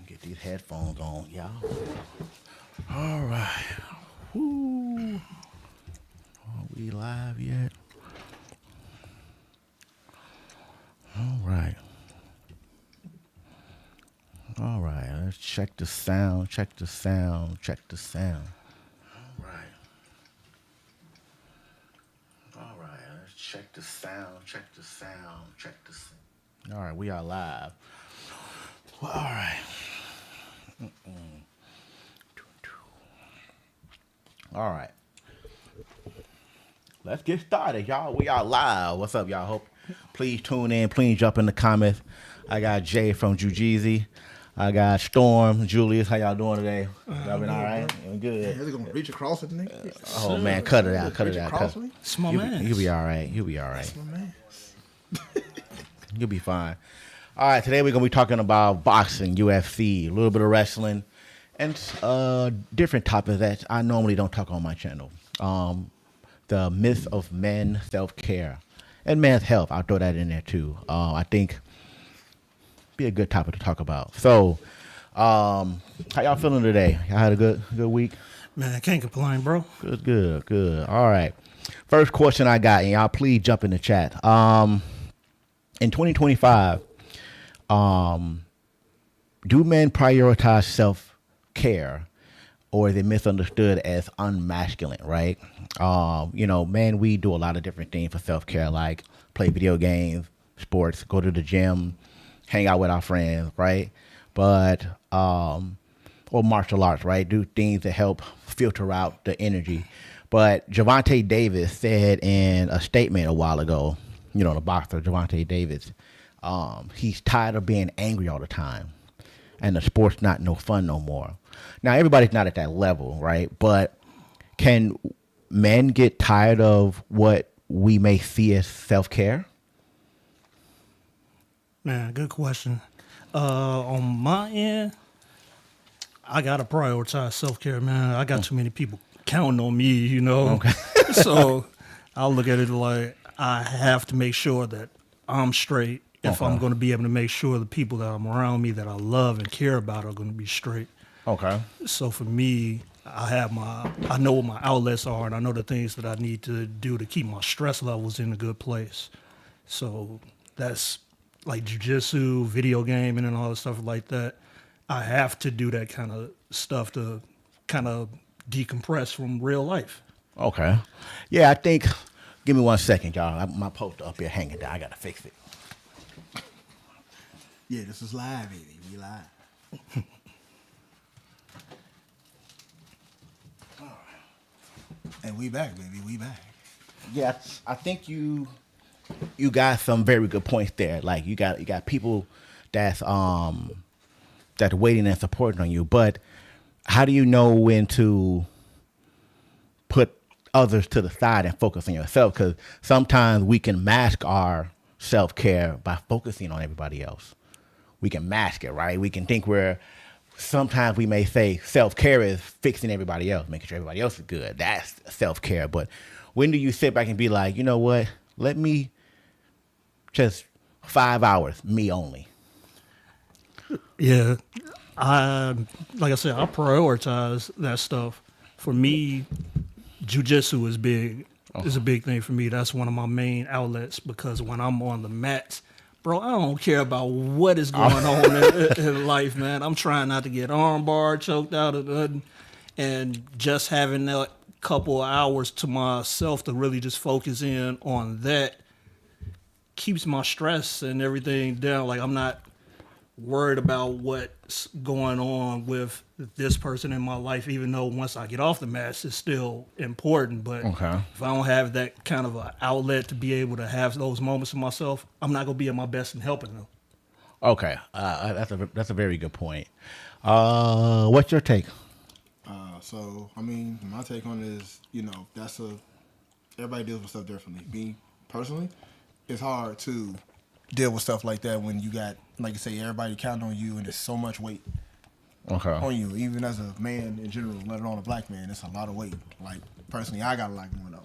Get these headphones on, y'all. All right. Woo. Are we live yet? All right. All right. Let's check the sound. Check the sound. Check the sound. All right. All right. Let's check the sound. Check the sound. Check the sound. All right. We are live. Well, all right. All right. Let's get started, y'all. We are live. What's up, y'all? Hope please tune in. Please jump in the comments. I got Jay from Jiu-Jitsu. I got Storm, Julius. How y'all doing today? Y'all been all right? Good. They're gonna reach across it, nigga. Oh man, cut it out. Cut it out. It's my man. You'll be all right. You'll be all right. That's my man. You'll be fine. All right, today we're gonna be talking about boxing, UFC, a little bit of wrestling, and different topics that I normally don't talk on my channel. The myth of men, self-care, and men's health. I'll throw that in there too. I think be a good topic to talk about. So, how y'all feeling today? Y'all had a good week? Man, I can't complain, bro. Good. All right. First question I got, and y'all please jump in the chat. In 2025, do men prioritize self-care, or is it misunderstood as unmasculine, right? Men, we do a lot of different things for self-care, like play video games, sports, go to the gym, hang out with our friends, right? But, or martial arts, right? Do things to help filter out the energy. But Gervonta Davis said in a statement a while ago, the boxer, Gervonta Davis, he's tired of being angry all the time, and the sport's not no fun no more. Now, everybody's not at that level, right? But can men get tired of what we may see as self-care? Man, good question. On my end, I gotta prioritize self-care, man. I got too many people counting on me, Okay. So I'll look at it like I have to make sure that I'm straight if I'm going to be able to make sure the people that I'm around me that I love and care about are going to be straight. Okay. So for me, I know what my outlets are, and I know the things that I need to do to keep my stress levels in a good place. So that's like jiu-jitsu, video gaming, and all the stuff like that. I have to do that kind of stuff to kind of decompress from real life. Okay. Yeah, I think, give me 1 second, y'all. My poster up here hanging down. I got to fix it. Yeah, this is live, baby. We live. And we back, baby. We back. Yeah, I think you got some very good points there. Like you got people that's waiting and supporting on you. But how do you know when to put others to the side and focus on yourself? Because sometimes we can mask our self-care by focusing on everybody else. We can mask it, right? We can think sometimes we may say self-care is fixing everybody else, making sure everybody else is good. That's self-care. But when do you sit back and be like, you know what? Let me just 5 hours, me only. Yeah, like I said, I prioritize that stuff. For me, jiu-jitsu is big. It's a big thing for me. That's one of my main outlets because when I'm on the mats, bro, I don't care about what is going on in life, man. I'm trying not to get armbar choked out of nothing, and just having that couple of hours to myself to really just focus in on that keeps my stress and everything down. Like I'm not worried about what's going on with this person in my life, even though once I get off the mats, it's still important. But if I don't have that kind of an outlet to be able to have those moments for myself, I'm not going to be at my best in helping them. Okay. That's a very good point. What's your take? So, I mean, my take on it is, everybody deals with stuff differently. Me, personally, it's hard to deal with stuff like that when you got, like you say, everybody counting on you and there's so much weight on you. Even as a man in general, let alone a black man, it's a lot of weight. Like, personally, I got a lot going on.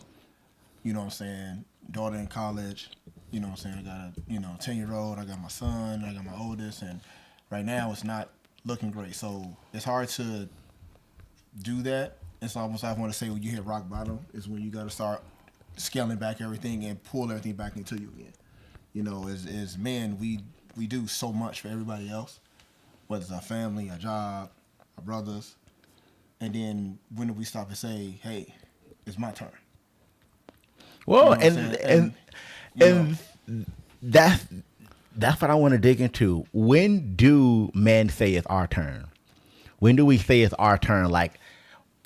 You know what I'm saying? Daughter in college, you know what I'm saying? I got a, 10-year-old, I got my son, I got my oldest, and Right now, it's not looking great. So it's hard to do that. It's almost, I want to say, when you hit rock bottom is when you got to start scaling back everything and pull everything back into you again. You know, as men, we do so much for everybody else, whether it's our family, our job, our brothers. And then when do we stop and say, hey, it's my turn? Well, You know what I'm saying? and that's what I want to dig into. When do men say it's our turn? When do we say it's our turn? Like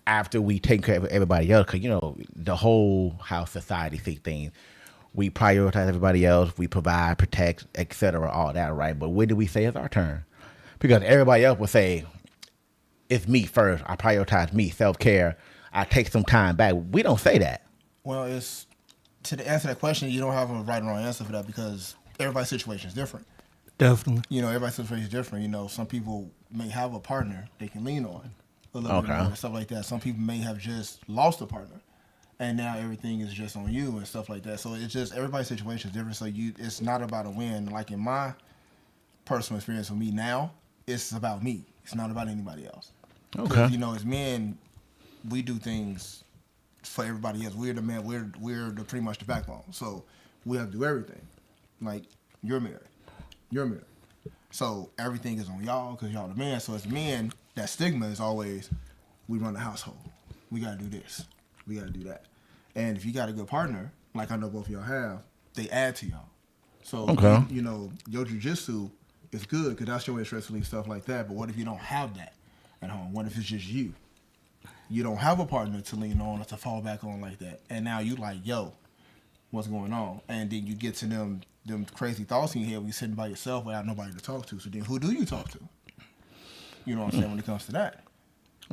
after we take care of everybody else? Because you know the whole how society sees things. We prioritize everybody else. We provide, protect, etc. All that, right? But when do we say it's our turn? Because everybody else will say, it's me first. I prioritize me, self-care. I take some time back. We don't say that. Well, it's to answer that question, you don't have a right or wrong answer for that because everybody's situation is different. Definitely. You know, everybody's situation is different. You know, some people may have a partner they can lean on a little bit more and stuff like that. Some people may have just lost a partner, and now everything is just on you and stuff like that. So it's just everybody's situation is different. So it's not about a win. Like in my personal experience with me now, it's about me. It's not about anybody else. Okay. You know, as men, we do things for everybody else. We're the man. We're the pretty much the backbone. So we have to do everything. Like you're married. You're married. So everything is on y'all because y'all the man. So as men, that stigma is always, we run the household. We got to do this. We got to do that. And if you got a good partner, like I know both of y'all have, they add to y'all. So, you know, your jiu-jitsu is good because that's your interest and stuff like that. But what if you don't have that at home? What if it's just you? You don't have a partner to lean on or to fall back on like that. And now you like, yo, what's going on? And then you get to them crazy thoughts in your head when you're sitting by yourself without nobody to talk to. So then who do you talk to? You know what I'm saying when it comes to that.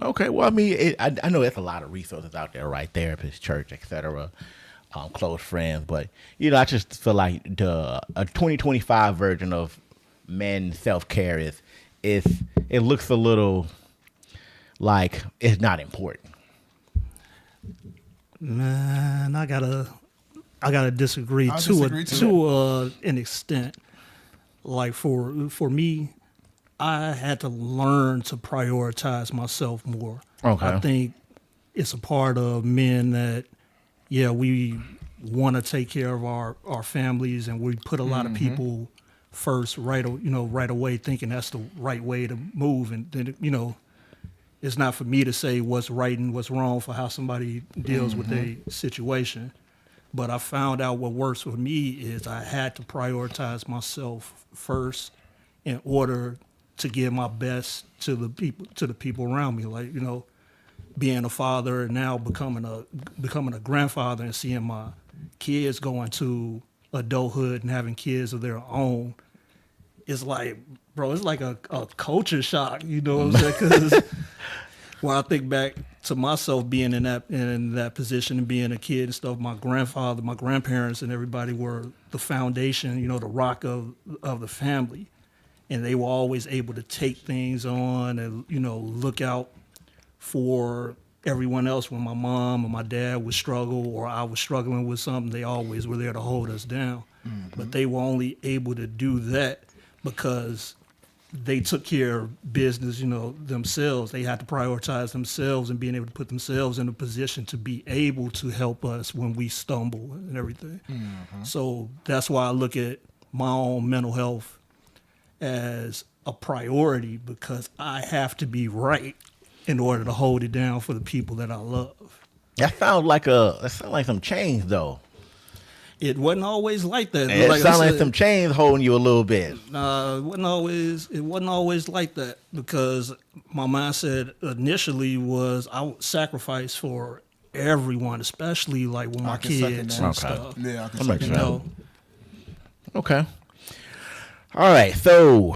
Okay, well, I mean, I know there's a lot of resources out there, right? Therapists, church, etc., close friends. But, you know, I just feel like a 2025 version of men self-care is it looks a little like it's not important. Man, I gotta disagree to an extent. Like for me, I had to learn to prioritize myself more. Okay. I think it's a part of men that, yeah, we want to take care of our families, and we put a lot of people first right away, thinking that's the right way to move. And then, you know, it's not for me to say what's right and what's wrong for how somebody deals with a situation. But I found out what works for me is I had to prioritize myself first in order to give my best to the people around me. Like, you know, being a father and now becoming a grandfather and seeing my kids going to adulthood and having kids of their own. It's like, bro, it's like a culture shock, you know what I'm saying? Because when I think back to myself being in that position and being a kid and stuff, my grandfather, my grandparents, and everybody were the foundation, you know, the rock of the family, and they were always able to take things on and, you know, look out for everyone else. When my mom or my dad would struggle or I was struggling with something, they always were there to hold us down. But they were only able to do that because they took care of business, you know, themselves. They had to prioritize themselves and being able to put themselves in a position to be able to help us when we stumble and everything. So that's why I look at my own mental health as a priority, because I have to be right in order to hold it down for the people that I love. That sounds like some chains, though. It wasn't always like that. It sounds like some chains holding you a little bit. Nah, it wasn't always like that, because my mindset initially was I would sacrifice for everyone, especially like with my kids and stuff. Yeah, I can second that. Okay. All right. So,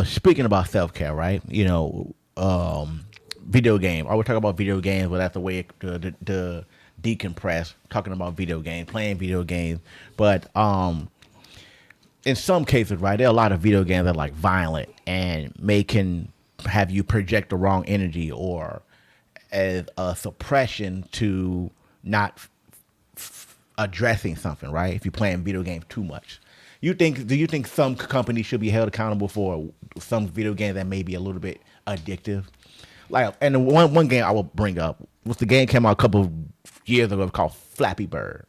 speaking about self-care, right? You know, video game. I would talk about video games, but that's the way to decompress. Talking about video games, playing video games, but in some cases, right, there are a lot of video games that are like violent and can have you project the wrong energy or as a suppression to not addressing something, right? If you're playing video games too much, Do you think some companies should be held accountable for some video game that may be a little bit addictive? Like, and the one game I will bring up was the game came out a couple of years ago called Flappy Bird.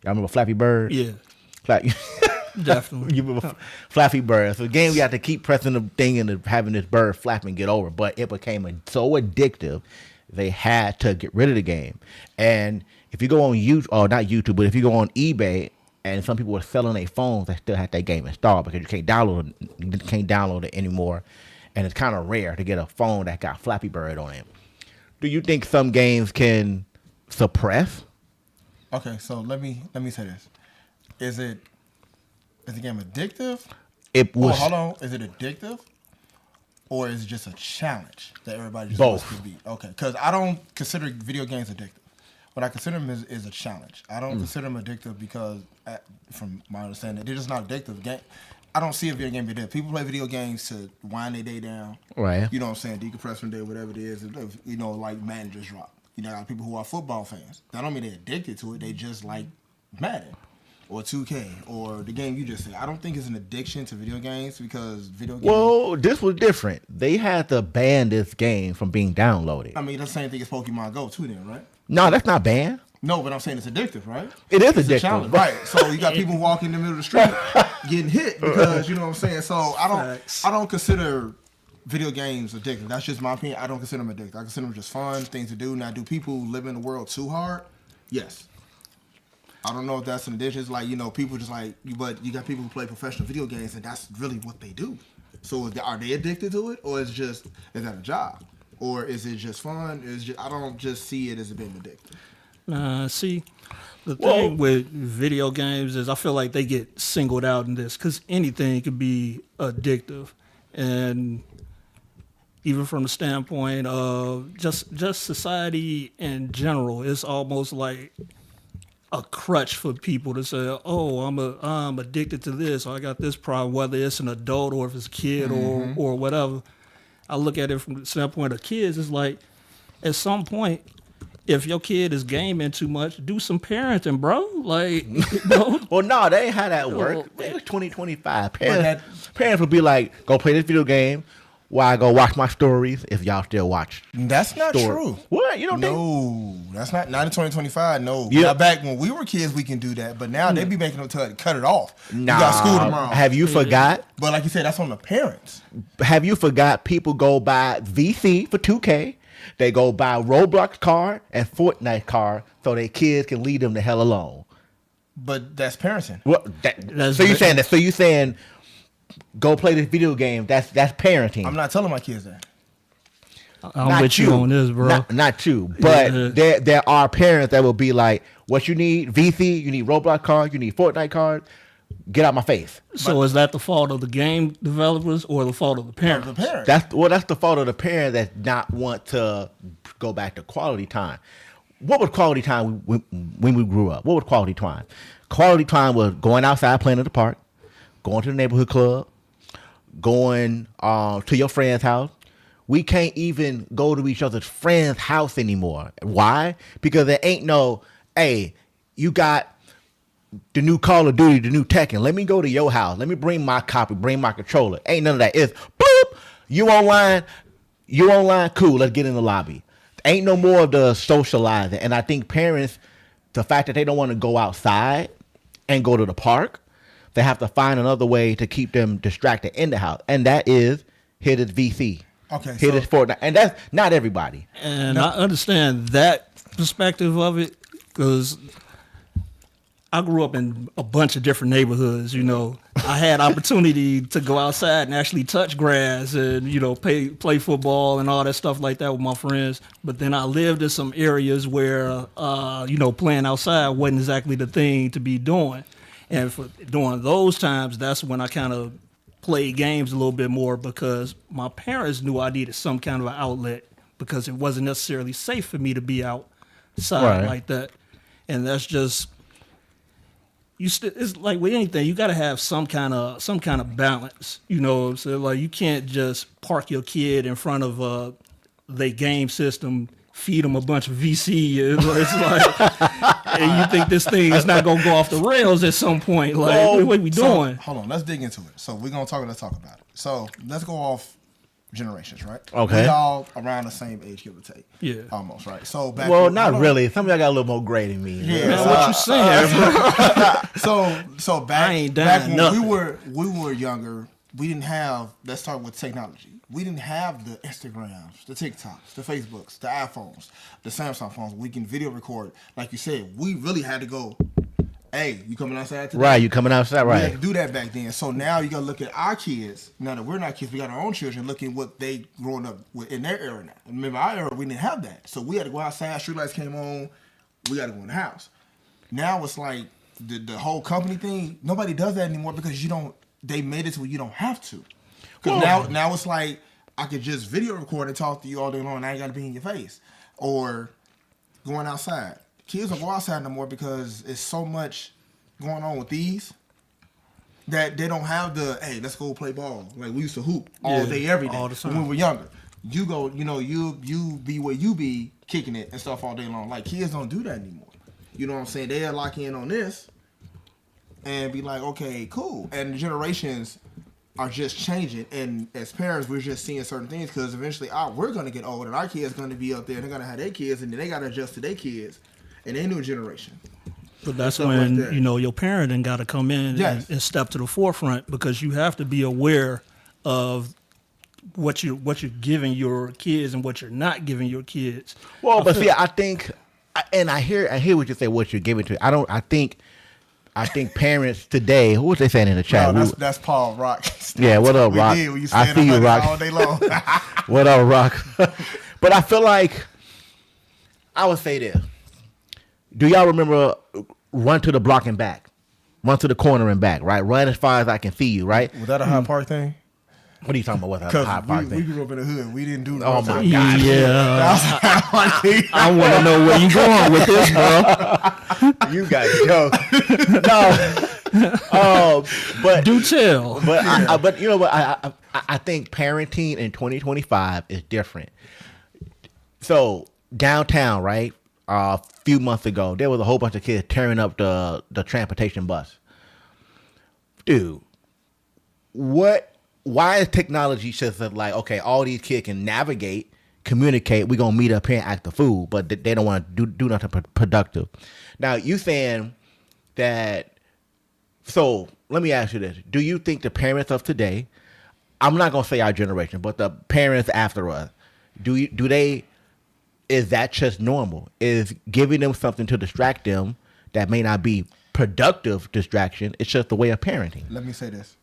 Y'all remember Flappy Bird? Yeah, Flappy. definitely. You remember Flappy Bird? So the game we had to keep pressing the thing and having this bird flap and get over, but it became so addictive they had to get rid of the game. And if you go on YouTube, or not YouTube, but if you go on eBay, and some people were selling their phones that still had that game installed because you can't download it anymore, and it's kind of rare to get a phone that got Flappy Bird on it. Do you think some games can suppress? Okay, so let me say this: is the game addictive? It was. Hold on, is it addictive, or is it just a challenge that everybody just Both. wants to beat? Okay, because I don't consider video games addictive. What I consider them is a challenge. I don't consider them addictive because, from my understanding, they're just not addictive. I don't see a video game addictive. People play video games to wind their day down. Right. You know what I'm saying? Decompress from day, whatever it is. You know, like Madden just dropped. You know, got people who are football fans. That don't mean they're addicted to it. They just like Madden or 2K or the game you just said. I don't think it's an addiction to video games because video games. Well, this was different. They had to ban this game from being downloaded. I mean, that's the same thing as Pokemon Go too, then, right? No, that's not banned. No, but I'm saying it's addictive, right? It is It's a addictive, challenge, right? So you got people walking in the middle of the street getting hit because you know what I'm saying. So I don't consider video games addictive. That's just my opinion. I don't consider them addictive. I consider them just fun things to do. Now, do people live in the world too hard? Yes. I don't know if that's an addiction. It's like, you know, people just like, but you got people who play professional video games, and that's really what they do. So are they addicted to it, or is that a job, or is it just fun? I don't just see it as being addictive. See, the thing with video games is I feel like they get singled out in this because anything could be addictive, and even from the standpoint of just society in general, it's almost like a crutch for people to say, "Oh, I'm addicted to this, or I got this problem," whether it's an adult or if it's a kid or whatever. I look at it from the standpoint of kids. It's like at some point, if your kid is gaming too much, do some parenting, bro. Like, Well, no, they ain't how that work. It was 2025. Parents would be like, go play this video game while I go watch my stories if y'all still watch. That's not true. What? You don't think? No, that's not in 2025. No. Yeah. Now, back when we were kids, we can do that. But now they be making them cut it off. Nah. You got school tomorrow. Have you forgot? But like you said, that's on the parents. Have you forgot people go buy VC for 2K? They go buy Roblox card and Fortnite card so their kids can leave them the hell alone. But that's parenting. What? So you saying that? So you saying go play this video game? That's parenting. I'm not telling my kids that. I'm with you on this, bro. Not you, but there are parents that will be like, "What you need? VC? You need Roblox card? You need Fortnite card? Get out my face." So is that the fault of the game developers or the fault of the parents? The parents. That's the fault of the parent that not want to go back to quality time. What was quality time when we grew up? What was quality time? Quality time was going outside playing at the park, going to the neighborhood club, going to your friend's house. We can't even go to each other's friend's house anymore. Why? Because there ain't no, hey, you got the new Call of Duty, the new Tekken. Let me go to your house. Let me bring my copy, bring my controller. Ain't none of that. It's boop. You online, cool. Let's get in the lobby. Ain't no more of the socializing. And I think parents, the fact that they don't want to go outside and go to the park, they have to find another way to keep them distracted in the house. And that is hit his VC. Okay. Hit his Fortnite. And that's not everybody. And I understand that perspective of it because I grew up in a bunch of different neighborhoods, you know. I had opportunity to go outside and actually touch grass and, you know, play football and all that stuff like that with my friends. But then I lived in some areas where, you know, playing outside wasn't exactly the thing to be doing. And during those times, that's when I kind of played games a little bit more because my parents knew I needed some kind of an outlet because it wasn't necessarily safe for me to be outside like that. And that's just... it's like with anything, you got to have some kind of balance, you know what I'm saying? Like you can't just park your kid in front of the game system feed them a bunch of VC. It's like, and you think this thing is not gonna go off the rails at some point? Like, what we doing? Hold on, let's dig into it. So we're gonna talk. Let's talk about it. So let's go off generations, right? Okay. We all around the same age, give or take. Yeah. Almost, right? So back. Not really. Some of y'all got a little more gray than me. Yeah. Man, what you saying, bro? So back, I ain't back dying when we were younger, we didn't have. Let's start with technology. We didn't have the Instagrams, the TikToks, the Facebooks, the iPhones, the Samsung phones. We can video record. Like you said, we really had to go, hey, you coming outside today? Right, you coming outside, We right. had to do that back then. So now you got to look at our kids. Now that we're not kids, we got our own children, looking what they growing up with in their era now. Remember, our era, we didn't have that. So we had to go outside, street lights came on, we got to go in the house. Now it's like the whole company thing, nobody does that anymore because they made it to where you don't have to. Because now it's like, I could just video record and talk to you all day long and I ain't got to be in your face. Or going outside. Kids don't go outside no more because it's so much going on with these that they don't have the, hey, let's go play ball. Like we used to hoop all day, every day all the time. when we were younger. You go, you be where you be kicking it and stuff all day long. Like kids don't do that anymore. You know what I'm saying? They'll lock in on this and be like, okay, cool. And the generations are just changing, and as parents, we're just seeing certain things because eventually we're going to get old, and our kids going to be up there, and they're going to have their kids, and then they got to adjust to their kids and their new generation. But that's when like that. your parent got to come in and step to the forefront because you have to be aware of what you're giving your kids and what you're not giving your kids. Well, but see, I think, and I hear what you say. What you're giving to, I think parents today. Who was they saying in the chat? No, that's Paul Rock. Yeah, what up, Rock? I see you, Rock. All day long. What up, Rock? But I feel like I would say this. Do y'all remember run to the block and back? Run to the corner and back, right? Run as far as I can see you, right? Was that a Hyde Park thing? What are you talking about? What's a Hyde Park we thing? grew up in the hood. We didn't do that. Oh, my God. Yeah. I want to know where you going with this, bro. You got jokes. No. But Do tell. But you know what? I think parenting in 2025 is different. So downtown, right? A few months ago, there was a whole bunch of kids tearing up the transportation bus. Dude, why is technology just like, okay, all these kids can navigate, communicate, we're going to meet up here and act the fool, but they don't want to do nothing productive. Now, you saying that, so let me ask you this. Do you think the parents of today, I'm not going to say our generation, but the parents after us, is that just normal? Is giving them something to distract them that may not be productive distraction, it's just the way of parenting? Let me say this.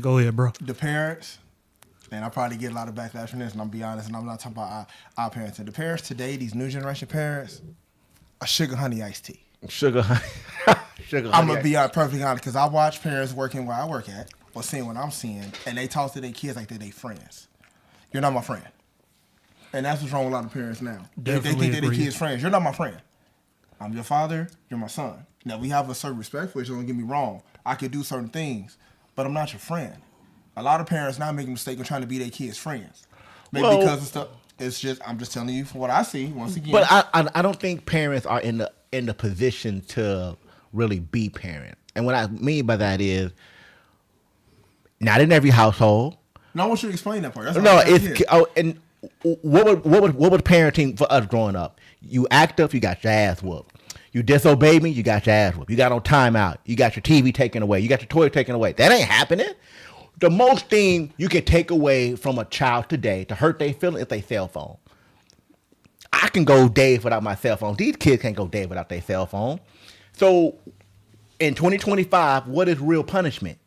Go ahead, bro. The parents, and I probably get a lot of backlash from this, and I'm be honest, and I'm not talking about our parents. And the parents today, these new generation parents, are sugar honey iced tea. Sugar honey. I'm going to be perfectly honest, because I watch parents working where I work at, or seeing what I'm seeing, and they talk to their kids like they're their friends. You're not my friend. And that's what's wrong with a lot of parents now. They think they're their kids' friends. You're not my friend. I'm your father, you're my son. Now, we have a certain respect for each other, don't get me wrong. I could do certain things, but I'm not your friend. A lot of parents now make a mistake of trying to be their kids' friends. Maybe because of stuff. It's just, I'm just telling you from what I see, once again. But I don't think parents are in the position to really be parents. And what I mean by that is, not in every household. No, I want you to explain that part. That's No, and what was parenting for us growing up? You act up, you got your ass whooped. You disobey me, you got your ass whooped. You got on timeout. You got your TV taken away. You got your toy taken away. That ain't happening. The most thing you can take away from a child today to hurt their feelings is their cell phone. I can go days without my cell phone. These kids can't go days without their cell phone. So in 2025, what is real punishment?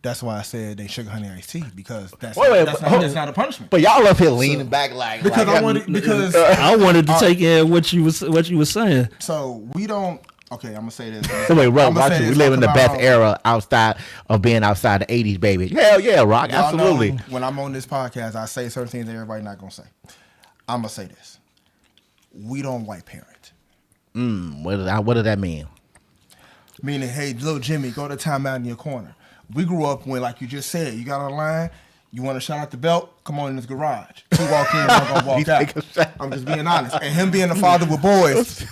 That's why I said they sugar honey iced tea, because that's not a punishment. But y'all up here leaning back like I wanted to take in what you was saying. So we don't. Okay, I'm gonna say this. So wait, Rock, we live in the best era outside of being outside the 80s, baby. Hell yeah, Rock, absolutely. When I'm on this podcast, I say certain things that everybody not gonna say. I'm gonna say this. We don't white parent. What does that mean? Meaning, hey, little Jimmy, go to timeout in your corner. We grew up when, like you just said, you got on line, You want to shout out the belt? Come on in his garage. He walk in, I'm gonna walk out. I'm just being honest. And him being a father with boys,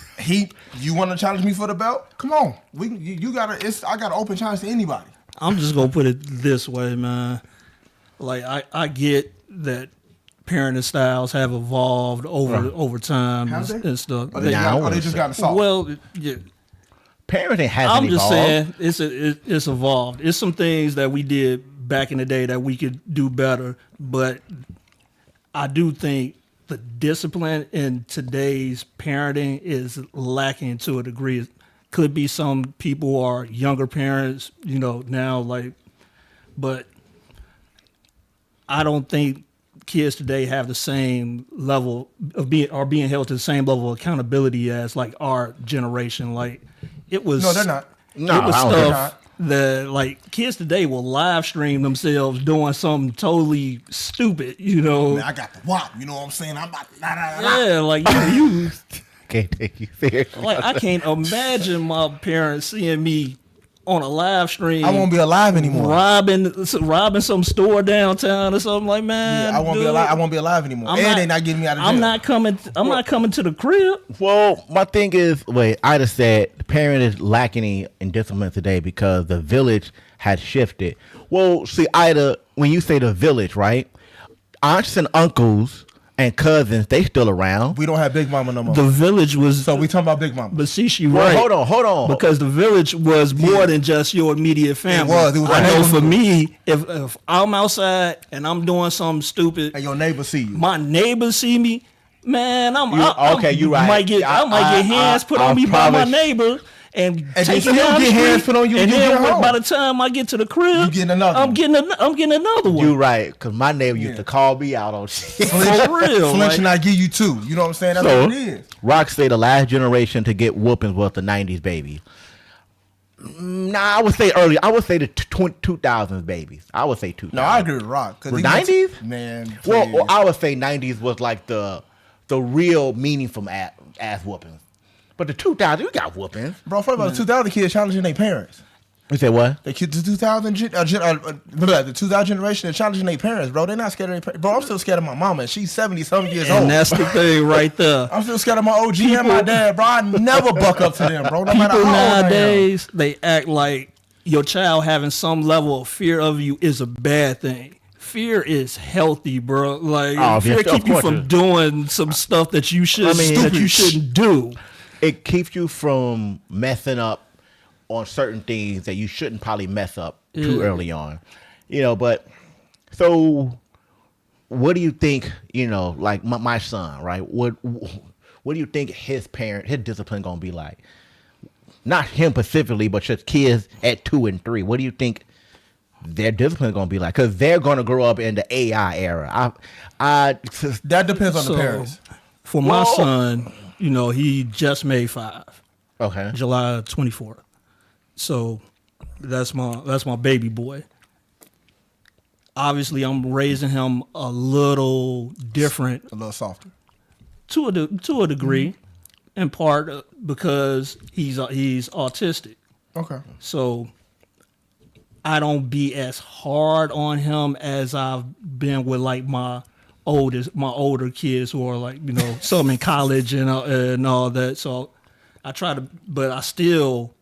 you want to challenge me for the belt? Come on, you gotta. I got an open challenge to anybody. I'm just gonna put it this way, man. Like I get that parenting styles have evolved over time and stuff. Or they just got soft? Well, yeah. Parenting hasn't I'm just evolved. saying it's evolved. It's some things that we did back in the day that we could do better, but I do think the discipline in today's parenting is lacking to a degree. Could be some people who are younger parents, now, but I don't think kids today have the same level of being held to the same level of accountability as like our generation. Like it was. No, they're not. No, it was I don't think stuff that like kids today will live stream themselves doing something totally stupid. Man, I got the wop. You know what I'm saying? I'm about to Yeah, like you Can't take you seriously. like I can't imagine my parents seeing me on a live stream. I won't be alive anymore. Robbing some store downtown or something like, man. Yeah, I won't be alive. I won't be alive anymore. They not getting me out of jail. I'm not coming to the crib. Well, my thing is, I just said the parent is lacking in discipline today because the village has shifted. Well, see, Ida, when you say the village, right? Aunts and uncles and cousins, they still around. We don't have Big Mama no more. The village was. So we talking about Big Mama. But see, she right. Hold on. Because the village was more than just your immediate family. It was I know for me, if I'm outside and I'm doing something stupid, and your neighbors see you, my neighbors see me, man, you right. I might get hands put on me by my neighbor. And take him down the street, hands put on you and then home. by the time I get to the crib, you getting another I'm getting another one. You right, because my neighbor used to call me out on shit. For real. Flinch and I give you two. You know what I'm saying? That's what it is. Rock say the last generation to get whoopings was the 90s baby. Nah, I would say early. I would say the 2000s babies. I would say 2000s. No, I agree with Rock. The 90s? Man. Well, I would say 90s was like the real meaningful ass whoopings. But the 2000s, we got whoopings. Bro, first of all, the 2000 kids challenging their parents. You say what? The 2000 the 2000 generation, they're challenging their parents, bro. They're not scared of their parents. Bro, I'm still scared of my mama, and she's 70-something years old. And that's the thing right there. I'm still scared of my OG and my dad, bro. I never buck up to them, bro. No matter People how old nowadays, they act like your child having some level of fear of you is a bad thing. Fear is healthy, bro. Like fear keep you from doing some stuff that you shouldn't do. It keeps you from messing up on certain things that you shouldn't probably mess up too early on. But so what do you think, like my son, right? What do you think his discipline gonna be like? Not him specifically, but just kids at 2 and 3. What do you think their discipline gonna be like? Because they're gonna grow up in the AI era. That depends on the parents. For my son, he just made 5. Okay. July 24th. So that's my baby boy. Obviously, I'm raising him a little different, a little softer, to a degree, in part because he's autistic. Okay. So I don't be as hard on him as I've been with like my older kids who are like, some in college and all that. So I try to, but I still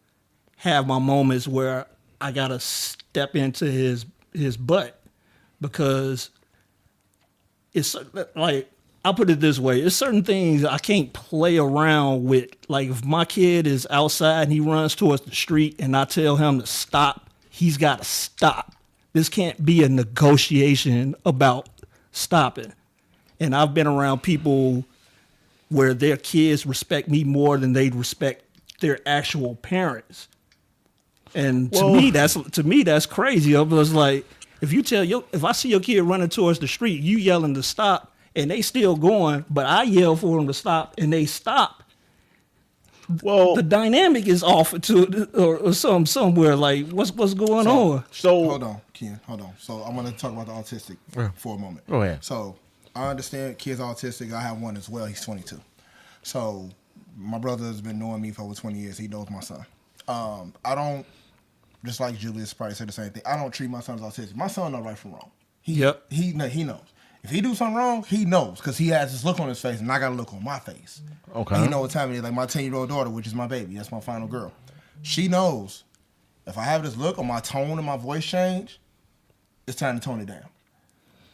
have my moments where I gotta step into his butt, because it's like, I'll put it this way: it's certain things I can't play around with. Like if my kid is outside and he runs towards the street and I tell him to stop, he's got to stop. This can't be a negotiation about stopping. And I've been around people where their kids respect me more than they respect their actual parents. And to me, that's crazy. I was like, if I see your kid running towards the street, you yelling to stop, and they still going, but I yell for them to stop, and they stop. Well, the dynamic is off or somewhere. Like, what's going on? So hold on, Ken. Hold on. So I'm gonna talk about the autistic for a moment. Go ahead. So I understand kids are autistic. I have one as well. He's 22. So my brother has been knowing me for over 20 years. He knows my son. I don't, just like Julius probably said the same thing, I don't treat my son as autistic. My son knows right from wrong. He knows. If he do something wrong, he knows because he has this look on his face, and I got a look on my face. Okay. And he know what time it is. Like my 10-year-old daughter, which is my baby, that's my final girl. She knows if I have this look or my tone and my voice change, it's time to tone it down.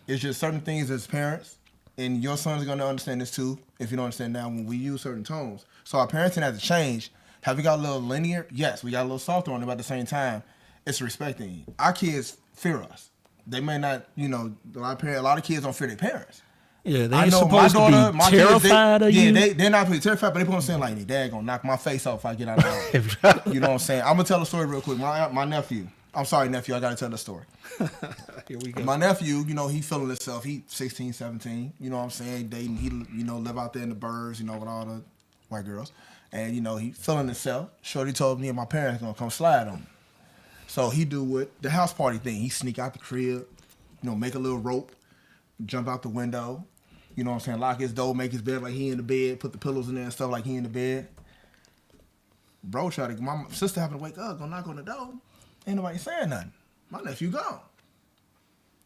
It's just certain things as parents, and your sons are gonna understand this too. If you don't understand now, when we use certain tones, so our parenting has to change. Have we got a little linear? Yes, we got a little softer on it, but at the same time, it's respecting. Our kids fear us. They may not, a lot of kids don't fear their parents. Yeah, they ain't supposed to be terrified of you. Yeah, they're not really terrified, but they put on saying like, "Dad gonna knock my face off if I get out of the house." You know what I'm saying? I'm gonna tell a story real quick. My nephew. I'm sorry, nephew. I gotta tell the story. Here we go. My nephew, he feeling himself. He 16, 17. You know what I'm saying? Dating. He, live out there in the burbs. With all the white girls, and he feeling himself. Shorty told me and my parents gonna come slide on him. So he do what the house party thing. He sneak out the crib, make a little rope, jump out the window, you know what I'm saying, lock his door, make his bed like he in the bed, put the pillows in there and stuff like he in the bed. Bro my sister happened to wake up, go knock on the door. Ain't nobody saying nothing. My nephew gone.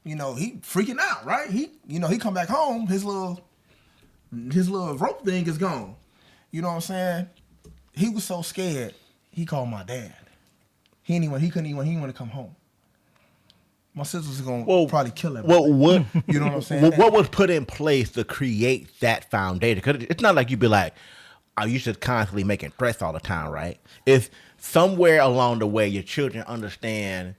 He freaking out, right? He come back home, his little rope thing is gone. You know what I'm saying? He was so scared, he called my dad. He didn't want to come home. My sister's gonna probably kill him. What you know what I'm saying? What was put in place to create that foundation? Because it's not like you'd be like, "Oh, you should constantly making threats all the time," right? It's somewhere along the way your children understand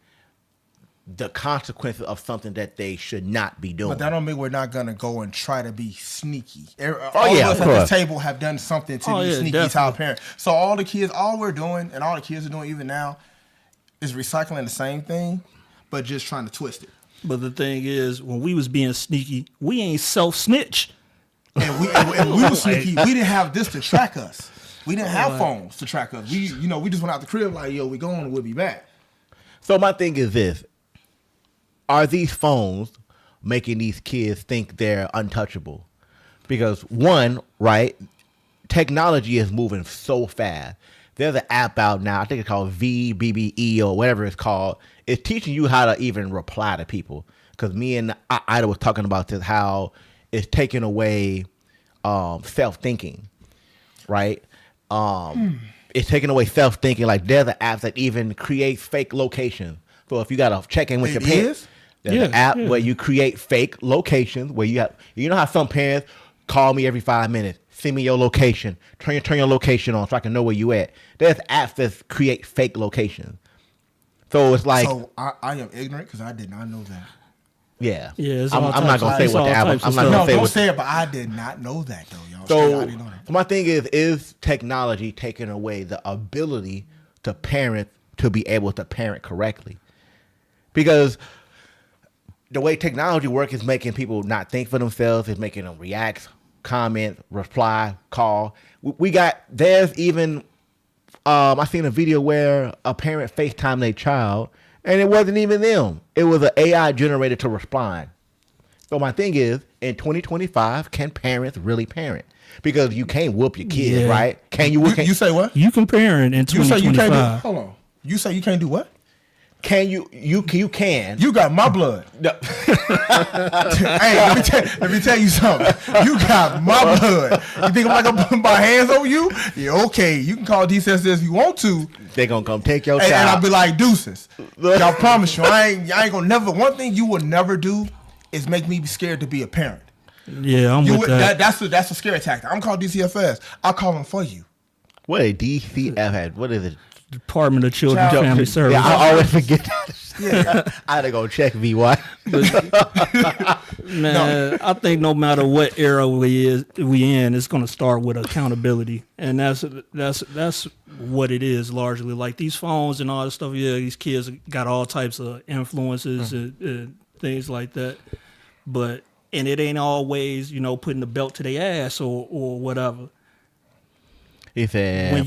the consequences of something that they should not be doing. But that don't mean we're not gonna go and try to be sneaky. All of us at this table have done something to be sneaky definitely. to our parents. So all we're doing, and all the kids are doing even now, is recycling the same thing, but just trying to twist it. But the thing is, when we was being sneaky, we ain't self-snitch. And we were sneaky. We didn't have this to track us. We didn't have phones to track us. We just went out the crib like, yo, we going, we'll be back. So my thing is this. Are these phones making these kids think they're untouchable? Because one, right, technology is moving so fast. There's an app out now, I think it's called VBBE or whatever it's called. It's teaching you how to even reply to people. Because me and Ida was talking about this, how it's taking away self-thinking, right? It's taking away self-thinking. Like there's an app that even creates fake locations. So if you got to check in with your parents, there's an app where you create fake locations where you know how some parents call me every 5 minutes. Send me your location. Turn your location on so I can know where you at. There's apps that create fake locations. So it's like... So I am ignorant because I did not know that. Yeah. Yeah, I'm not going to say what the app... I'm not going to say don't what... say it, but I did not know that, though, y'all. So I didn't know that. my thing is technology taking away the ability to parent, to be able to parent correctly? Because the way technology works is making people not think for themselves. It's making them react, comment, reply, call. There's even, I seen a video where a parent FaceTimed their child and it wasn't even them. It was an AI generated to respond. So my thing is, in 2025, can parents really parent? Because you can't whoop your kids, right? Can you? You say what? You can parent in 2025. You say you can't do, hold on. You say you can't do what? Can you? You can. You got my blood. No. Hey, let me tell you something. You got my blood. You think I'm gonna put my hands on you? Yeah, okay. You can call DCS if you want to. They gonna come take your child. And I'll be like, deuces. I promise you, I ain't gonna never. One thing you will never do is make me be scared to be a parent. Yeah, I'm with that. That's a scary tactic. I'm called DCFS. I'll call them for you. What a DCFS? What is it? Department of Children and Family Services. Yeah, I always forget that. Yeah. I had to go check VY. Man, I think no matter what era we in, it's going to start with accountability, and that's what it is largely. Like these phones and all this stuff. Yeah, these kids got all types of influences and things like that, and it ain't always putting the belt to their ass or whatever. He said,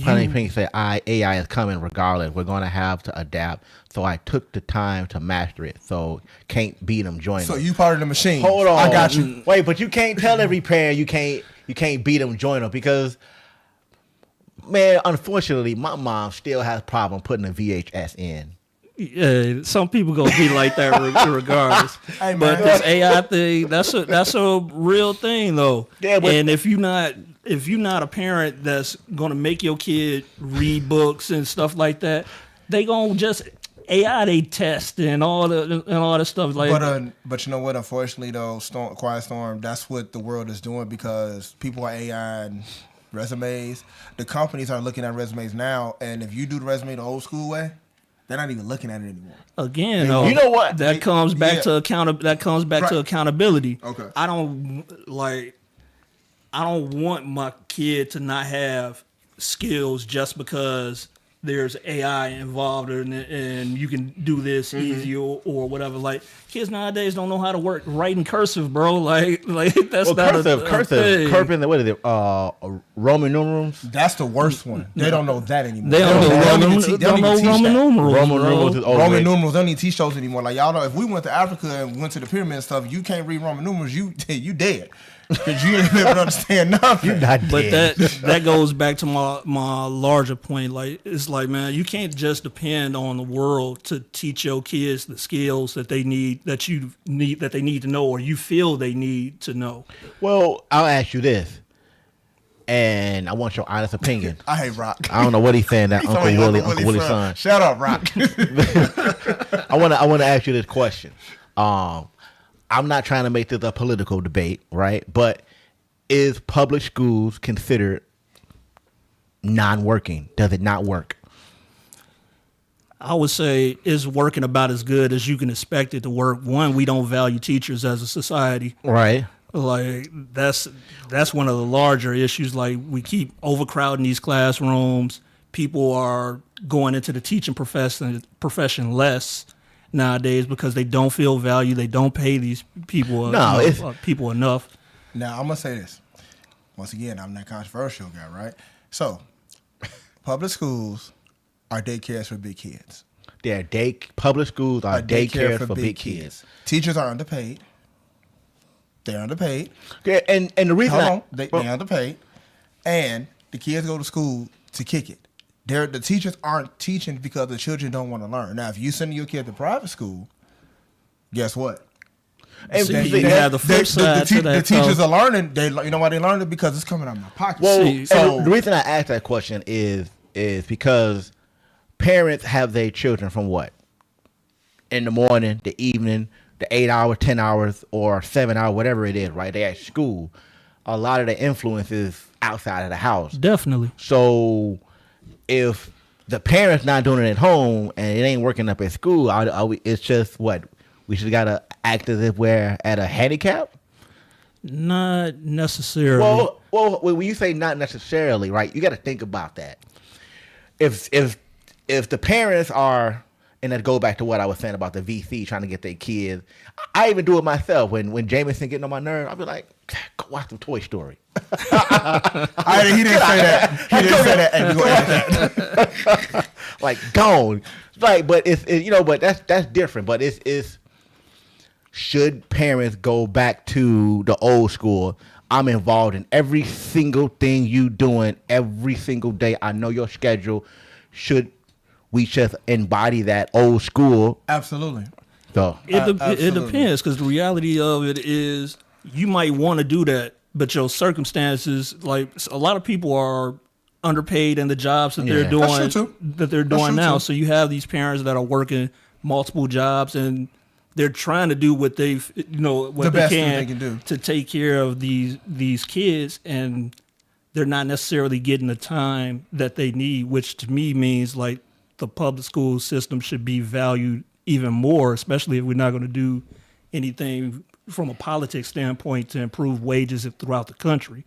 AI is coming regardless. We're going to have to adapt. So I took the time to master it. So can't beat them, join them. So you part of the machine. Hold on. I got you. Wait, but you can't tell every parent you can't beat them, join them. Because, man, unfortunately, my mom still has a problem putting a VHS in. Yeah, some people gonna be like that regardless. Hey, But man. this AI thing, that's a real thing though. Yeah, but- and if you're not a parent that's gonna make your kid read books and stuff like that, they gonna just AI they test and all the stuff like. But you know what? Unfortunately, though, Quiet Storm, that's what the world is doing because people are AI and resumes. The companies are looking at resumes now, and if you do the resume the old school way, they're not even looking at it anymore. Again, though, You know what? That comes back Yeah. to accountability. Okay. I don't want my kid to not have skills just because there's AI involved and you can do this easy or whatever. Like kids nowadays don't know how to write in cursive, bro. Like that's not cursive. thing. What is it? Roman numerals. That's the worst one. They don't know that anymore. They don't know even Roman numerals. Roman bro. numerals is Roman overrated. numerals don't even teach those anymore. Like y'all know, if we went to Africa and went to the pyramid and stuff, you can't read Roman numerals. You dead because you didn't even understand nothing. You're not But dead. that goes back to my larger point. Like it's like, man, you can't just depend on the world to teach your kids the skills that they need that they need to know or you feel they need to know. Well, I'll ask you this, and I want your honest opinion. I hate Rock. I don't know what he's saying. That Uncle Willie's son. Shut up, Rock. I want to ask you this question. I'm not trying to make this a political debate, right? But is public schools considered non-working? Does it not work? I would say it's working about as good as you can expect it to work. One, we don't value teachers as a society. Right. Like that's one of the larger issues. Like we keep overcrowding these classrooms. People are going into the teaching profession less nowadays because they don't feel value. They don't pay these people people enough. Now I'm gonna say this. Once again, I'm that controversial guy, right? So, public schools are daycares for big kids. Public schools are daycares for big kids. Teachers are underpaid. They're underpaid. Yeah, and the reason They're underpaid, and the kids go to school to kick it. The teachers aren't teaching because the children don't want to learn. Now, if you send your kid to private school, guess what? And See, you have the flip side to that. The teachers are learning. You know why they learn it? Because it's coming out of my pocket. Well, See, so the reason I asked that question is because parents have their children from what? In the morning, the evening, the 8 hours, 10 hours, or 7 hours, whatever it is, right? They at school. A lot of the influence is outside of the house. Definitely. So if the parents not doing it at home and it ain't working up at school, it's just what? We just got to act as if we're at a handicap? Not necessarily. Well, when you say not necessarily, right, you got to think about that. If the parents are, and that go back to what I was saying about the VC trying to get their kids, I even do it myself. When Jameson getting on my nerve, I'll be like, go watch some Toy Story. He didn't say that. He didn't say that. Hey, we gonna edit that. Like gone. Like, but but that's different. But it's should parents go back to the old school? I'm involved in every single thing you doing every single day. I know your schedule. Should we just embody that old school? Absolutely. So It depends because the reality of it is you might want to do that, but your circumstances, like a lot of people are underpaid in the jobs that they're doing. That's true, too. That they're doing now. Too. So you have these parents that are working multiple jobs and they're trying to do what they can do to take care of these kids, and they're not necessarily getting the time that they need, which to me means like the public school system should be valued even more, especially if we're not going to do anything from a politics standpoint to improve wages throughout the country.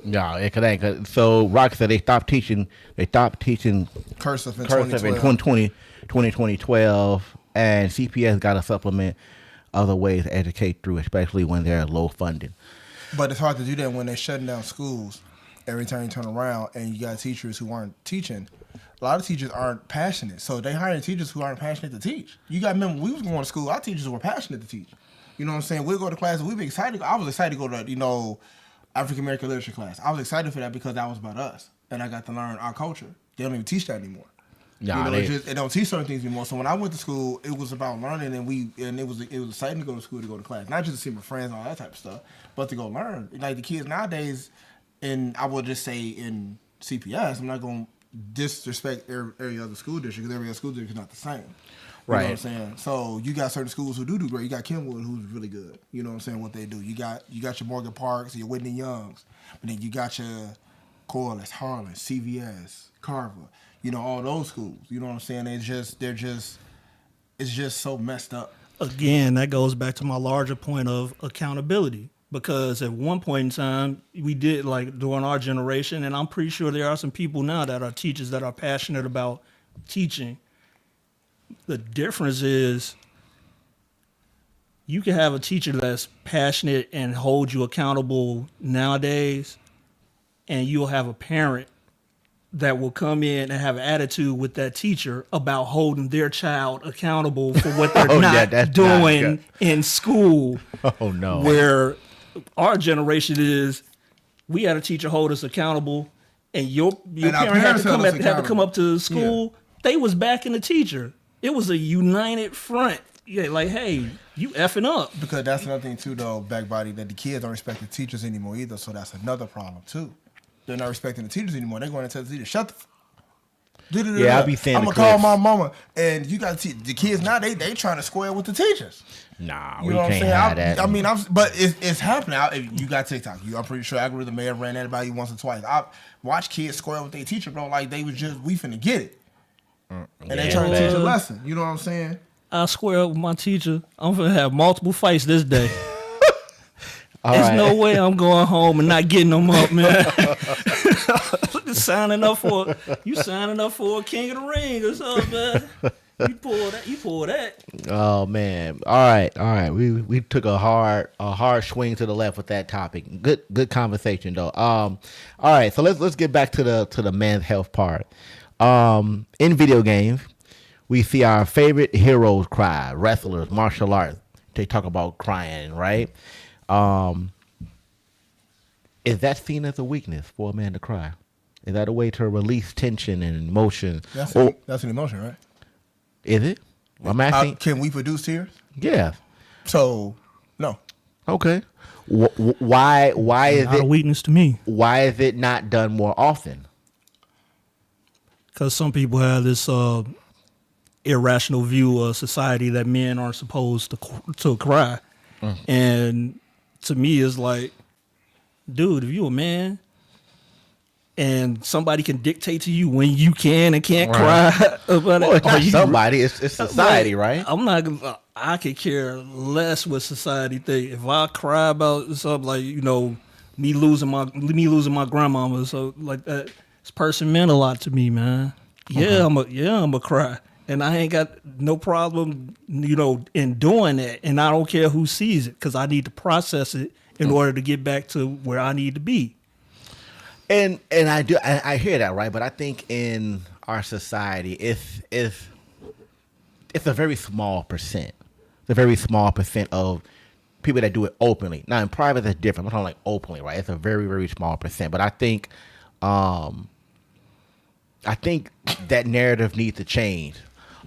no, it ain't. So Rock said they stopped teaching Cursive in cursive in 2012, and CPS got a supplement other ways to educate through, especially when they're low funding. But it's hard to do that when they're shutting down schools. Every time you turn around and you got teachers who aren't teaching. A lot of teachers aren't passionate, so they hire teachers who aren't passionate to teach. You got to remember, when we was going to school, our teachers were passionate to teach. You know what I'm saying? We'd go to class and we'd be excited. I was excited to go to, African American literature class. I was excited for that because that was about us, and I got to learn our culture. They don't even teach that anymore. Nah, it don't teach certain things anymore. So when I went to school, it was about learning, and it was exciting to go to school, to go to class, not just to see my friends and all that type of stuff, but to go learn. Like the kids nowadays, and I will just say in CPS, I'm not going to disrespect every other school district, because every other school district is not the same. You know what I'm saying? So you got certain schools who do great. You got Kenwood, who's really good. You know what I'm saying? What they do. You got your Morgan Parks, your Whitney Youngs, but then you got your Corliss, Harlan, CVS, Carver. You know, all those schools. You know what I'm saying? It's just so messed up. Again, that goes back to my larger point of accountability. Because at one point in time, we did, like, during our generation, and I'm pretty sure there are some people now that are teachers that are passionate about teaching. The difference is you can have a teacher that's passionate and hold you accountable nowadays, and you'll have a parent that will come in and have an attitude with that teacher about holding their child accountable for what they're doing in school. Oh, no. Where our generation is, we had a teacher hold us accountable, and your parent had to come up to school. Yeah. They was backing the teacher. It was a united front. Yeah, like, hey, you effing up. Because that's another thing too, though, Backbody, that the kids don't respect the teachers anymore either. So that's another problem too. They're not respecting the teachers anymore. They're going to tell the teacher, shut the Yeah, I be saying I'm gonna call my mama, and you got the kids now. They trying to square with the teachers. Nah, you we know can't have that. I mean, but it's happening. You got TikTok. I'm pretty sure algorithm may have ran that about you once or twice. I watch kids square with their teacher, bro. Like they was just we finna get it, and they trying to teach a lesson. You know what I'm saying? I square up with my teacher. I'm gonna have multiple fights this day. There's no way I'm going home and not getting them up, man. signing up for a King of the Ring or something, man. You pull that. Oh man. All right. We took a hard swing to the left with that topic. Good conversation though. All right, so let's get back to the men's health part. In video games, we see our favorite heroes cry, wrestlers, martial arts. They talk about crying, right? Is that seen as a weakness for a man to cry? Is that a way to release tension and emotion? That's an emotion, right? Is it? I'm asking. Can we produce tears? Yeah. So, no. Okay. Why is not it a weakness to me? Why is it not done more often? Because some people have this irrational view of society that men aren't supposed to cry, and to me, it's like, dude, if you a man and somebody can dictate to you when you can and can't cry about it, it's not somebody, it's society, like, right? I'm not gonna. I could care less what society think. If I cry about something like, me losing my grandmama, so like that, this person meant a lot to me, man. Yeah, I'm a cry, and I ain't got no problem, in doing that, and I don't care who sees it because I need to process it in order to get back to where I need to be. And I hear that, right? But I think in our society, it's a very small percent. It's a very small percent of people that do it openly. Now in private, that's different. I'm talking like openly, right? It's a very, very small percent. But I think that narrative needs to change.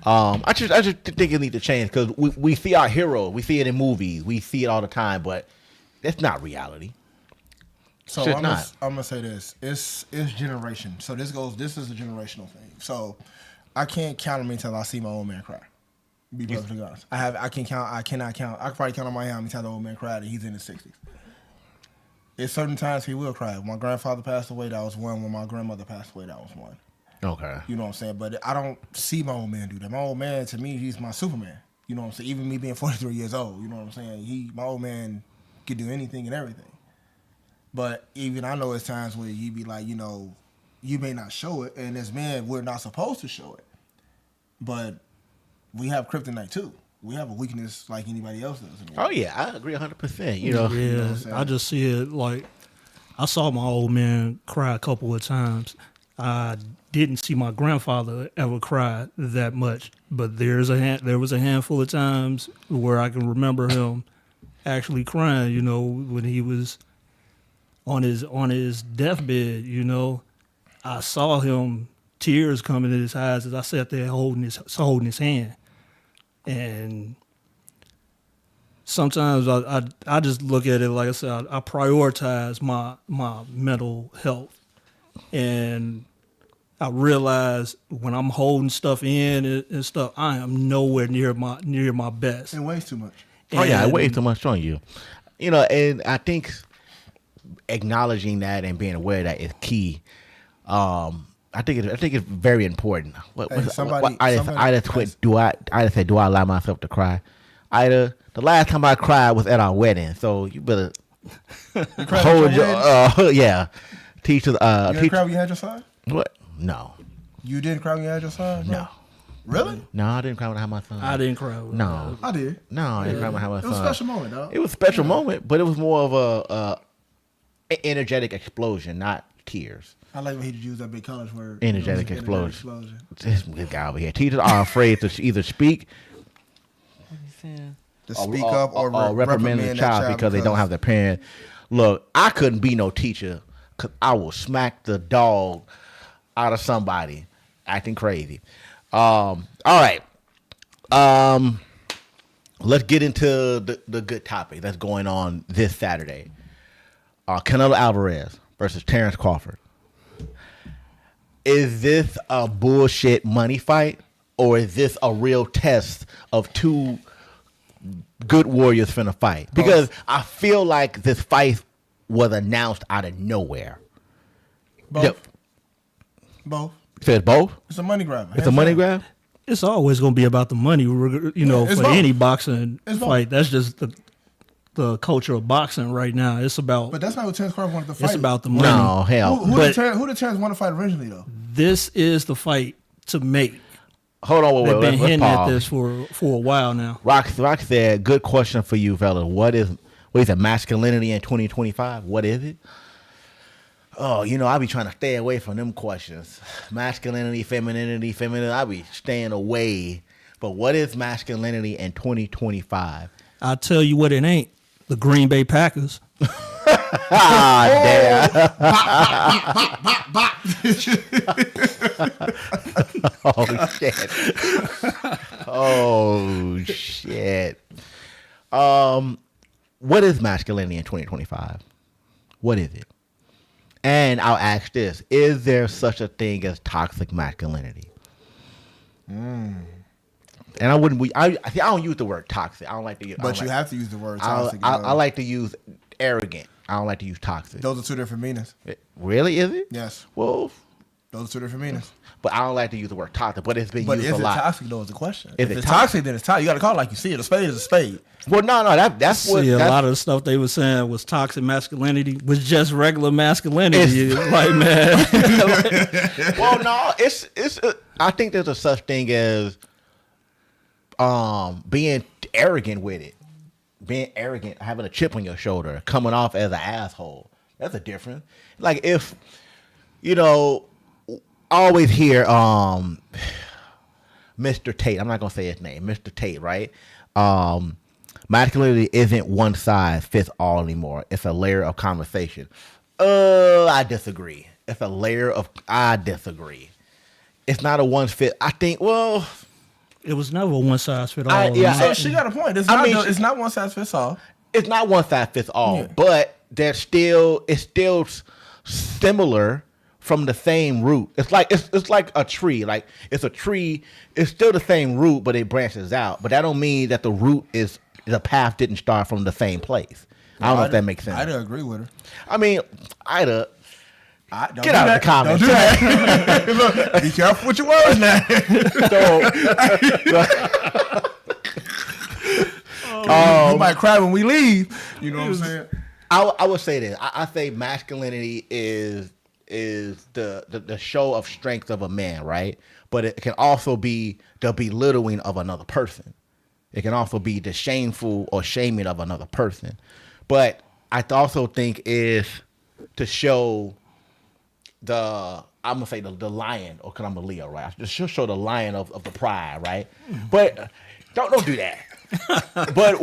I just think it needs to change because we see our heroes, we see it in movies, we see it all the time, but that's not reality. So I'm gonna say this: it's generation. So this is a generational thing. So I can't count on me until I see my old man cry. Be perfectly honest. I cannot count. I could probably count on my hand how many times the old man cried, and he's in his 60s. At certain times he will cry. When my grandfather passed away, that was one. When my grandmother passed away, that was one. Okay. You know what I'm saying? But I don't see my old man do that. My old man, to me, he's my Superman. You know what I'm saying? Even me being 43 years old, you know what I'm saying? My old man could do anything and everything. But even I know there's times where you be like, you may not show it, and as men, we're not supposed to show it. But we have kryptonite too. We have a weakness like anybody else does. Oh yeah, I agree 100%. Yeah, I just see it like I saw my old man cry a couple of times. I didn't see my grandfather ever cry that much, but there was a handful of times where I can remember him actually crying. When he was on his deathbed. I saw him tears coming to his eyes as I sat there holding his hand. And sometimes I just look at it, like I said, I prioritize my mental health. And I realize when I'm holding stuff in and stuff, I am nowhere near my best. It weighs too much. It weighs too much on you. You know, and I think acknowledging that and being aware of that is key. I think it's very important. Do I allow myself to cry? Ida, the last time I cried was at our wedding, so you better hold your yeah. Teacher, you didn't cry when you had your son? What? No. You didn't cry when you had your son? Bro? No. Really? No, I didn't cry when I had my son. I didn't cry. No. I did. No, I didn't cry when I had my son. It was a special moment, dog. It was a special moment, but it was more of a energetic explosion, not tears. I like when he used that big college word. Energetic explosion. This guy over here. Teachers are afraid to either speak to speak up or reprimand the child because they don't have the parent. Look, I couldn't be no teacher because I will smack the dog out of somebody acting crazy. All right. Let's get into the good topic that's going on this Saturday. Canelo Alvarez versus Terence Crawford. Is this a bullshit money fight, or is this a real test of two good warriors finna fight? Because I feel like this fight was announced out of nowhere. Both. Yep. Both. Says both? It's a money grab. It's a money grab? It's always going to be about the money, you know, for any boxing fight. That's just the culture of boxing right now. It's about... But that's not what Terence Crawford wanted to fight. It's about the money. No, hell. Who did Terence want to fight originally, though? This is the fight to make. Hold on, They've been hinting at this for a while now. Rock said, good question for you, fella. What is it, masculinity in 2025? What is it? Oh, you know, I be trying to stay away from them questions. Masculinity, femininity. I be staying away. But what is masculinity in 2025? I'll tell you what it ain't. The Green Bay Packers. Damn. Oh, shit. Oh, shit. What is masculinity in 2025? What is it? And I'll ask this. Is there such a thing as toxic masculinity? And I wouldn't. I don't use the word toxic. I don't like to use. But you have to use the word toxic. I like to use arrogant. I don't like to use toxic. Those are two different meanings. Really, is it? Yes. Well, those are two different meanings. But I don't like to use the word toxic. But it's been used a lot. But is it toxic though? Is the question. If it's toxic, then it's toxic. You got to call it like you see it. A spade is a spade. Well, no, that's what. A lot of the stuff they were saying was toxic masculinity was just regular masculinity. Like, man. Well, no, it's. I think there's a such thing as being arrogant with it. Being arrogant, having a chip on your shoulder, coming off as an asshole. That's a difference. Like if, you know, I always hear Mr. Tate. I'm not gonna say his name, Mr. Tate, right? Masculinity isn't one size fits all anymore. It's a layer of conversation. I disagree. I disagree. It's not a one fit. I think. Well, it was never one size fit all. So she got a point. It's not one size fits all. It's not one size fits all, but it's still similar from the same root. It's like a tree. Like it's a tree. It's still the same root, but it branches out. But that don't mean that the path didn't start from the same place. I don't know if that makes sense. I'd agree with her. I mean, get out of the comments. Don't do that. Look, be careful with your words now. You might cry when we leave. You know what I'm saying? I would say this. I say masculinity is the show of strength of a man, right? But it can also be the belittling of another person. It can also be the shameful or shaming of another person. But I also think is to show I'm gonna say the lion, or because I'm a Leo, right? Just show the lion of the pride, right? But don't do that. But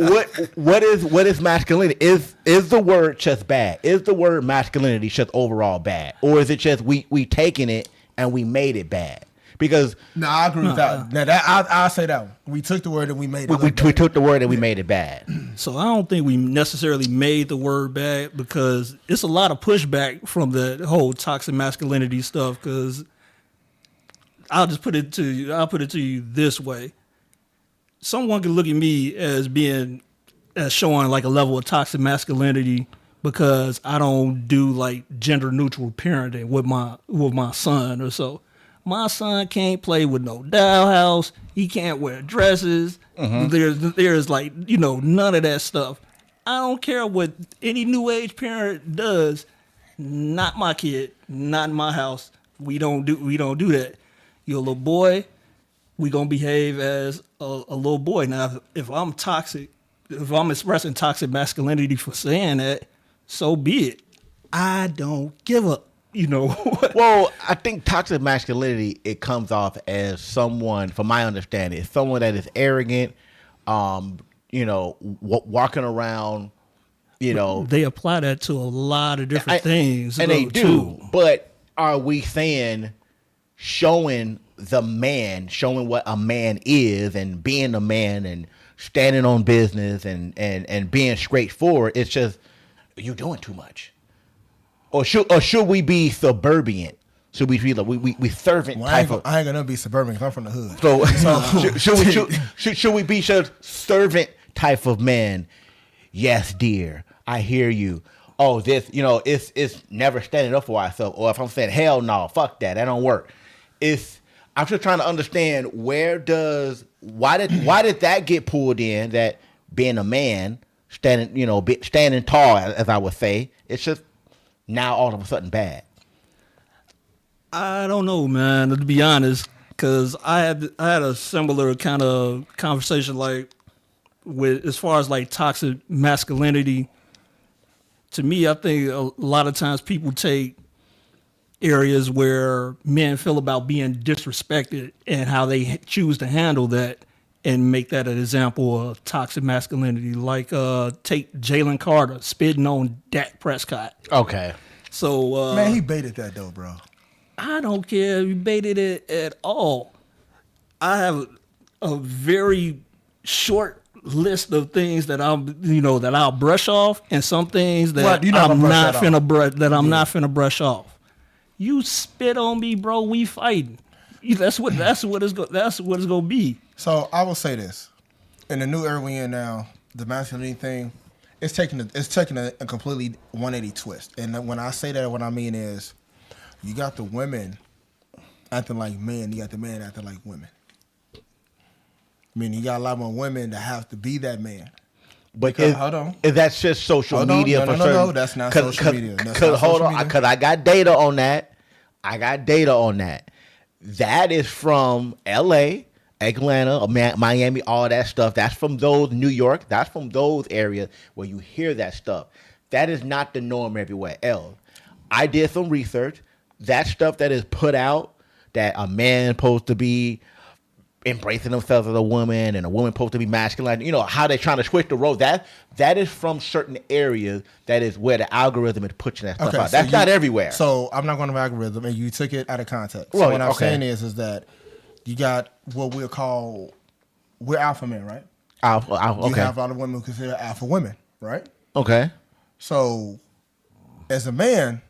what is masculinity? Is the word just bad? Is the word masculinity just overall bad, or is it just we taking it and we made it bad. Because No, I agree with that. Now I'll say that one. We took the word and we made it. we took the word and we made it bad. So I don't think we necessarily made the word bad, because it's a lot of pushback from the whole toxic masculinity stuff. Because I'll put it to you this way: someone can look at me as showing like a level of toxic masculinity because I don't do like gender neutral parenting with my son or so. My son can't play with no dollhouse. He can't wear dresses. There's like, none of that stuff. I don't care what any new age parent does. Not my kid. Not in my house. We don't do that. You're a little boy. We gonna behave as a little boy. Now, if I'm toxic, if I'm expressing toxic masculinity for saying that, so be it. I don't give a. Well, I think toxic masculinity, it comes off as someone, from my understanding, it's someone that is arrogant, walking around, They apply that to a lot of different things. And they do. Too. But are we saying showing what a man is and being a man and standing on business and being straightforward, it's just, you're doing too much. Or should we be suburban? Should we be we servant type of? I ain't gonna be suburban because I'm from the hood. So should we be servant type of man? Yes, dear, I hear you. Oh, this it's never standing up for ourselves. Or if I'm saying hell no, fuck that don't work. I'm just trying to understand why did that get pulled in? That being a man, standing tall, as I would say, it's just. Now all of a sudden bad. I don't know, man, to be honest, because I had a similar kind of conversation with as far as like toxic masculinity. To me, I think a lot of times people take areas where men feel about being disrespected and how they choose to handle that and make that an example of toxic masculinity. Like take Jalen Carter spitting on Dak Prescott. Okay. So man, he baited that though, bro. I don't care if he baited it at all. I have a very short list of things that I'll brush off, and some things that I'm not finna brush off. You spit on me, bro. We fighting. That's what it's gonna be. So I will say this: in the new era we in now, the masculinity thing, it's taking a completely 180 twist. And when I say that, what I mean is, you got the women acting like men, you got the men acting like women. I mean, you got a lot more women that have to be that man. But hold on, is that just social media? No, that's not social media. Hold on, because I got data on that. That is from L.A., Atlanta, Miami, all that stuff. That's from those, New York. That's from those areas where you hear that stuff. That is not the norm everywhere else. I did some research. That stuff that is put out, that a man supposed to be embracing themselves as a woman and a woman supposed to be masculine, how they're trying to switch the role, that is from certain areas. That is where the algorithm is pushing that stuff out. That's not everywhere. So I'm not going to algorithm, and you took it out of context. So what I'm saying is that you got what we'll call, we're alpha men, right? Alpha, okay. You have a lot of women who consider alpha women, right? Okay. So as a man,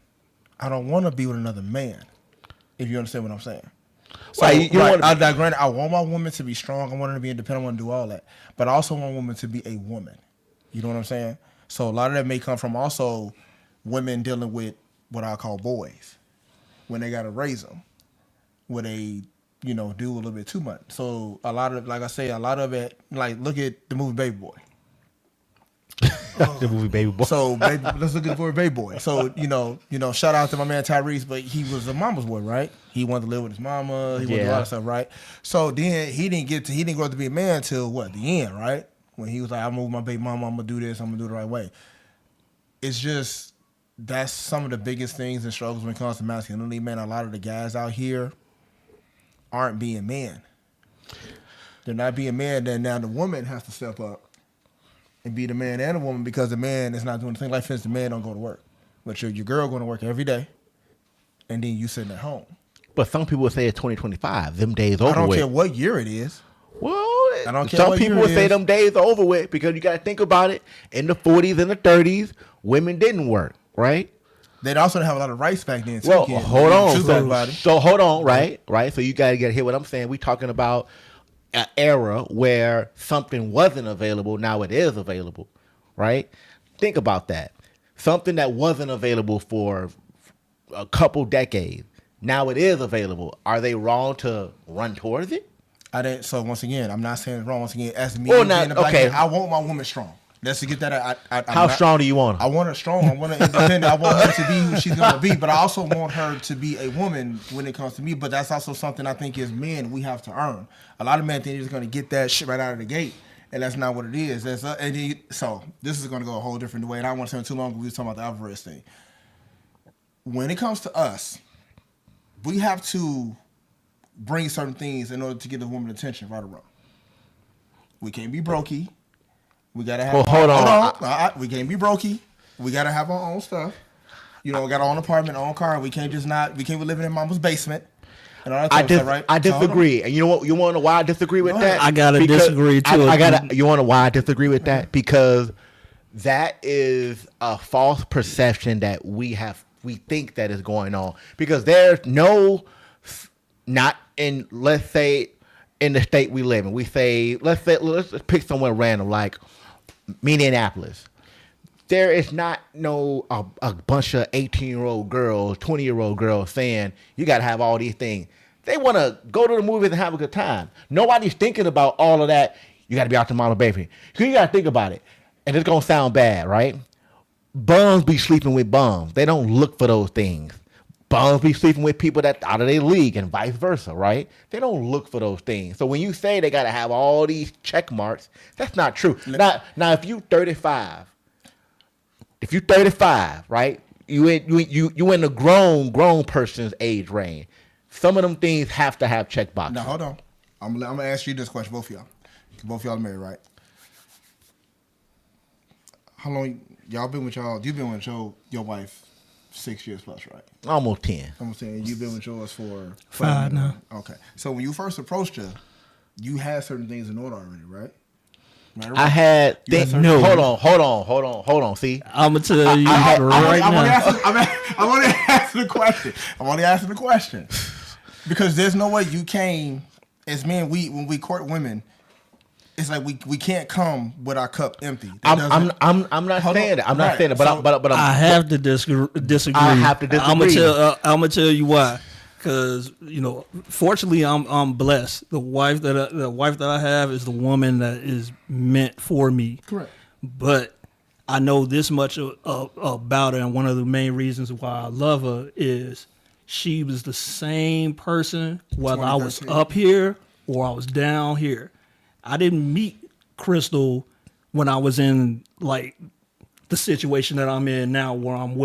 I don't want to be with another man, if you understand what I'm saying. So, granted, I want my woman to be strong. I want her to be independent. I want to do all that. But I also want a woman to be a woman. You know what I'm saying? So a lot of that may come from also women dealing with what I call boys. When they got to raise them. Where they, do a little bit too much. So a lot of, like I say, a lot of it, like look at the movie Baby Boy. The movie Baby Boy. So let's look at the movie Baby Boy. So shout out to my man Tyrese, but he was a mama's boy, right? He wanted to live with his mama. He wanted to do a lot of stuff, right? So then he didn't grow up to be a man till what, the end, right? When he was like, I'm gonna move my baby mama, I'm gonna do this, I'm gonna do it the right way. It's just that's some of the biggest things and struggles when it comes to masculinity, man. A lot of the guys out here aren't being men. They're not being men. Then now the woman has to step up and be the man and the woman, because the man is not doing the thing. Like, for instance, the man don't go to work, but your girl going to work every day, and then you sitting at home. But some people would say it's 2025. Them days over with. I don't care what year it is. Well, I don't care some what people year would it say is. them days are over with because you got to think about it. In the 40s and the 30s, women didn't work, right? They'd also have a lot of rights back then, too. Well, kid. hold on. Truth about it. So hold on, right? So you got to hear what I'm saying. We talking about an era where something wasn't available. Now it is available, right? Think about that. Something that wasn't available for a couple decades. Now it is available. Are they wrong to run towards it? So once again, I'm not saying it's wrong. Once again, as me, Or being not- a black okay. man, I want my woman strong. Let's get that. How strong do you want her? I want her strong. I want her independent. I want her to be who she's gonna be. But I also want her to be a woman when it comes to me. But that's also something I think as men we have to earn. A lot of men think they're just gonna get that shit right out of the gate, and that's not what it is. So this is gonna go a whole different way. And I don't want to spend too long. We were talking about the Alvarez thing. When it comes to us, we have to bring certain things in order to get the woman attention, right or wrong. We can't be brokey. We gotta have. Well, hold on. We can't be brokey. We gotta have our own stuff. We got our own apartment, our own car. We can't be living in mama's basement. And all that type of stuff, right? I disagree. And you know what? You want to know why I disagree with that? I gotta disagree too. You want to know why I disagree with that? Because that is a false perception that we think that is going on. Because there's not in, let's say, in the state we live in. Let's pick somewhere random like Minneapolis. There is not a bunch of 18-year-old girls, 20-year-old girls saying you got to have all these things. They want to go to the movies and have a good time. Nobody's thinking about all of that. You got to be out to model baby. So you got to think about it. And it's going to sound bad, right? Bums be sleeping with bums. They don't look for those things. Bums be sleeping with people that out of their league and vice versa, right? They don't look for those things. So when you say they got to have all these check marks, that's not true. Now if you 35, right? You in the grown person's age range. Some of them things have to have check boxes. Now hold on. I'm gonna ask you this question, both of y'all. Both of y'all are married, right? How long y'all been with y'all? You've been with your wife 6 years plus, right? Almost 10. I'm saying you've been with yours for 5 now. Okay. So when you first approached her, you had certain things in order already, right? I had things. No. Hold on. See, I'm gonna tell you I'm now. only asking the question. Because there's no way you came as men. When we court women, it's like we can't come with our cup empty. I'm not saying that. I'm not saying that. But I have to disagree. I have to disagree. I'm gonna tell you why. Because fortunately, I'm blessed. The wife that I have is the woman that is meant for me. Correct. But I know this much about her, and one of the main reasons why I love her is she was the same person whether I was up here or I was down here. I didn't meet Crystal when I was in like the situation that I'm in now, where I'm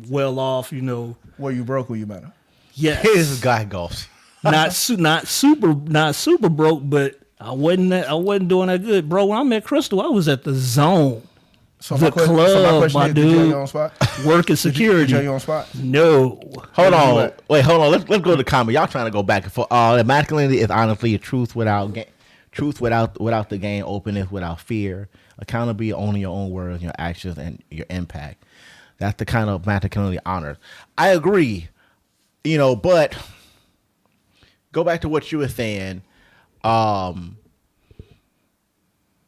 well off. Were you broke when you met her? Yes. This guy goes. not super broke, but I wasn't doing that good, bro. When I met Crystal, I was at the Zone, the club, my dude. dude, Did you have your own spot? working security. Did you have your own spot? No. Hold on. Let's go to the comment. Y'all trying to go back and forth. Masculinity is honestly a truth without the game, openness without fear, accountability, owning your own words, your actions, and your impact. That's the kind of masculinity honors. I agree. But go back to what you were saying. I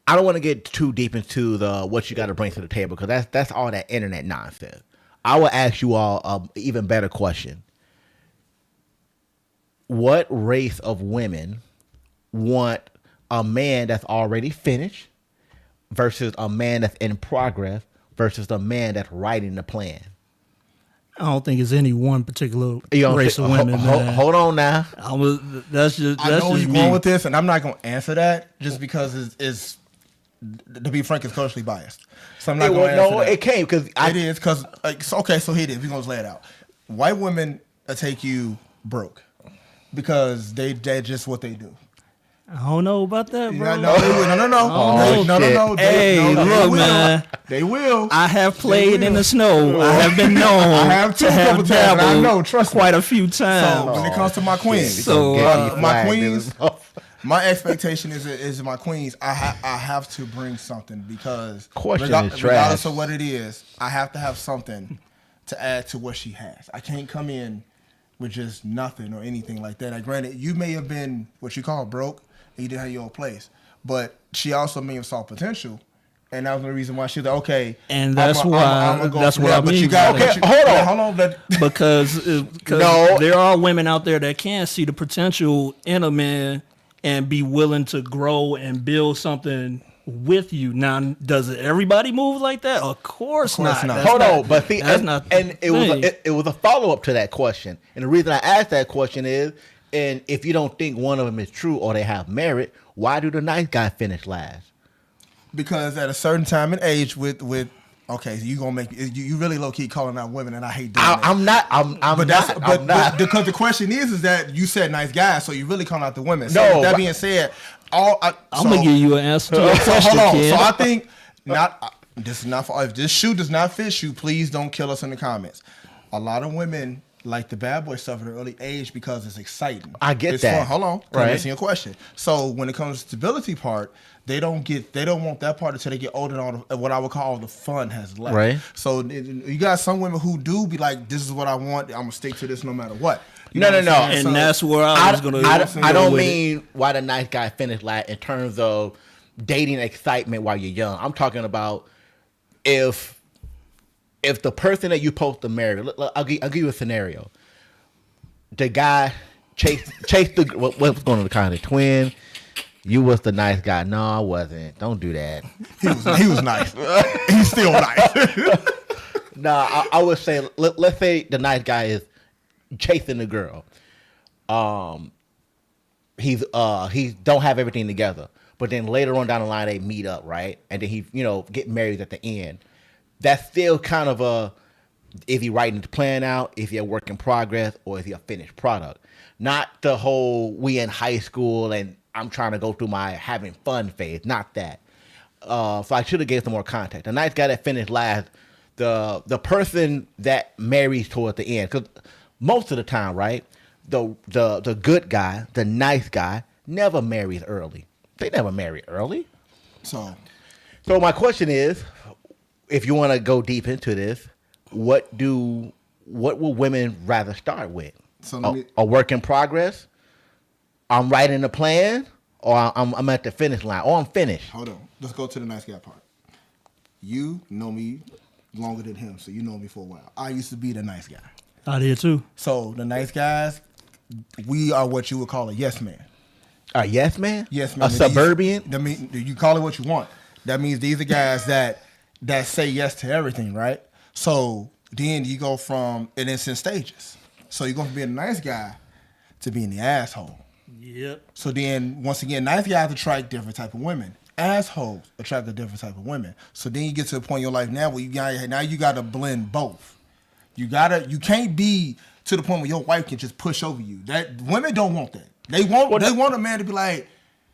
don't want to get too deep into what you got to bring to the table because that's all that internet nonsense. I will ask you all an even better question. What race of women want a man that's already finished versus a man that's in progress versus a man that's writing the plan? I don't think it's any one particular race of women. Hold on now. That's just I know where you're me. going with this, and I'm not going to answer that just because it's to be frank, it's culturally biased. So I'm not going to answer that. It can't because it is because okay. So here it is. We're going to lay it out. White women take you broke because they're just what they do. I don't know about that, bro. No. Oh, No. Hey, look, man. They will. I have played in the snow. I have been known I have too, to a couple have times, and I dabbled know, trust me. quite a few times. So when it comes to my queens, So, my queens, my expectation is my queens. I have to bring something because regardless of what it is, I have to have something to add to what she has. I can't come in with just nothing or anything like that. Now, granted, you may have been what you call broke and you didn't have your own place, but she also may have saw potential. And that was the reason why she was like, okay. And that's why. That's what I mean. But you got hold on. Because No. there are women out there that can see the potential in a man and be willing to grow and build something with you. Now, does everybody move like that? Of course not. not. Hold on, but see, that's not. and it was a follow up to that question. And the reason I asked that question is, and if you don't think one of them is true or they have merit, why do the nice guy finish last? Because at a certain time and age, with okay, so you gonna make you really low key calling out women, and I hate doing that. I'm not. But because the question is that you said nice guys, so you really calling out the women. So No, with that being said, I'm gonna give you an answer to your question, hold on. kid. So I think this is not for if this shoe does not fit you, please don't kill us in the comments. A lot of women like the bad boy stuff at an early age because it's exciting. I get it's that. Fun. Hold on, right? Answering your question. So when it comes to stability part, they don't want that part until they get older and all what I would call the fun has left. Right. So you got some women who do be like, this is what I want. I'm gonna stick to this no matter what. No. And so, that's where I was gonna. I don't mean why the nice guy finished last in terms of dating excitement while you're young. I'm talking about if the person that you're supposed to marry, I'll give you a scenario. The guy chased the what's going on, the kind of twin. You was the nice guy. No, I wasn't. Don't do that. He was nice. He's still nice. Nah, I would say let's say the nice guy is chasing the girl. He's don't have everything together, but then later on down the line they meet up, right? And then he get married at the end. That's still kind of a, is he writing the plan out? Is he a work in progress, or is he a finished product? Not the whole we in high school and I'm trying to go through my having fun phase. Not that. So I should have gave some more context. The nice guy that finished last, the person that marries toward the end, because most of the time, right, the good guy, the nice guy, never marries early. They never marry early. So my question is, if you want to go deep into this, what will women rather start with? So a work in progress? I'm writing a plan, or I'm at the finish line, or I'm finished. Hold on. Let's go to the nice guy part. You know me longer than him, so you know me for a while. I used to be the nice guy. I did too. So the nice guys, we are what you would call a yes man. A yes man? Yes man. A suburban? That mean you call it what you want. That means these are guys that say yes to everything, right? So then you go from, and it's in stages. So you go from being a nice guy to being the asshole. Yep. So then, once again, nice guys attract different type of women. Assholes attract a different type of women. So then you get to the point in your life now where you got to blend both. You can't be to the point where your wife can just push over you. That women don't want that. They want a man to be like,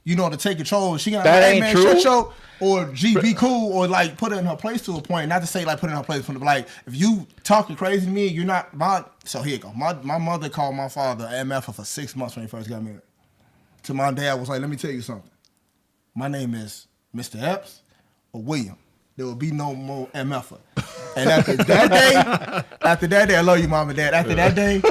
to take control. She gonna that hey, ain't man, true. shut your, or be cool, or like put her in her place to a point. Not to say like put her in her place, but like if you talking crazy to me, you're not my. So here you go. My mother called my father MF for 6 months when he first got married. To my dad was like, let me tell you something. My name is Mr. Epps or William. There will be no more MF. And after that day, I love you, mom and dad. After that day,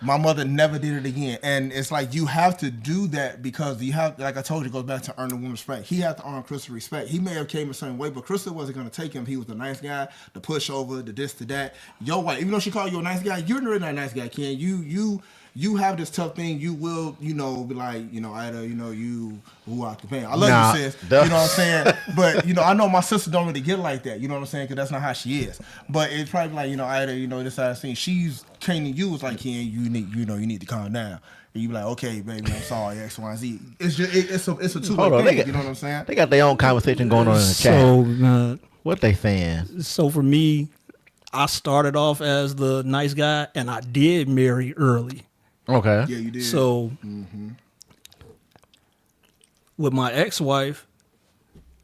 my mother never did it again. And it's like you have to do that because you have, like I told you, it goes back to earn a woman's respect. He had to earn Crystal's respect. He may have came a certain way, but Crystal wasn't going to take him. He was the nice guy, the pushover, the this, the that. Your wife, even though she called you a nice guy, you're really not a nice guy, Ken. You have this tough thing. You will, be like, Ida, you who out the pan. I love you, sis. You know what I'm saying? But, I know my sister don't really get like that. You know what I'm saying? Because that's not how she is. But it's probably like, Ida, this side of the scene. She's came to you was like, Ken, you need to calm down. And you be like, okay, baby, I'm sorry, X, Y, and Z. It's just, it's a two-way thing. You know what I'm saying? They got their own conversation going on in the chat. So, what they saying? So for me, I started off as the nice guy, and I did marry early. Okay. Yeah, you did. So with my ex-wife,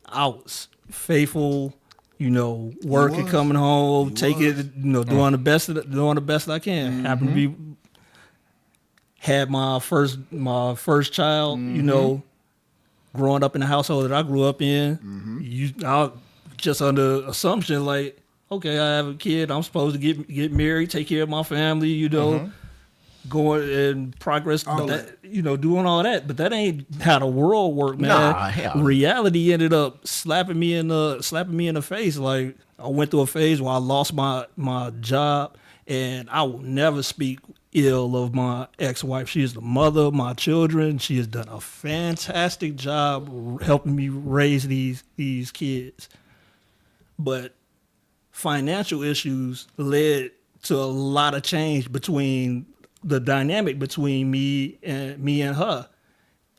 I was faithful, working, coming home, doing the best that I can. Happened to be had my first child, growing up in the household that I grew up in. I just under assumption like, okay, I have a kid, I'm supposed to get married, take care of my family, going and progress, doing all that. But that ain't how the world worked, man. Nah, hell. Reality ended up slapping me in the face. Like, I went through a phase where I lost my job, and I will never speak ill of my ex-wife. She is the mother of my children. She has done a fantastic job helping me raise these kids. But financial issues led to a lot of change between the dynamic between me and her.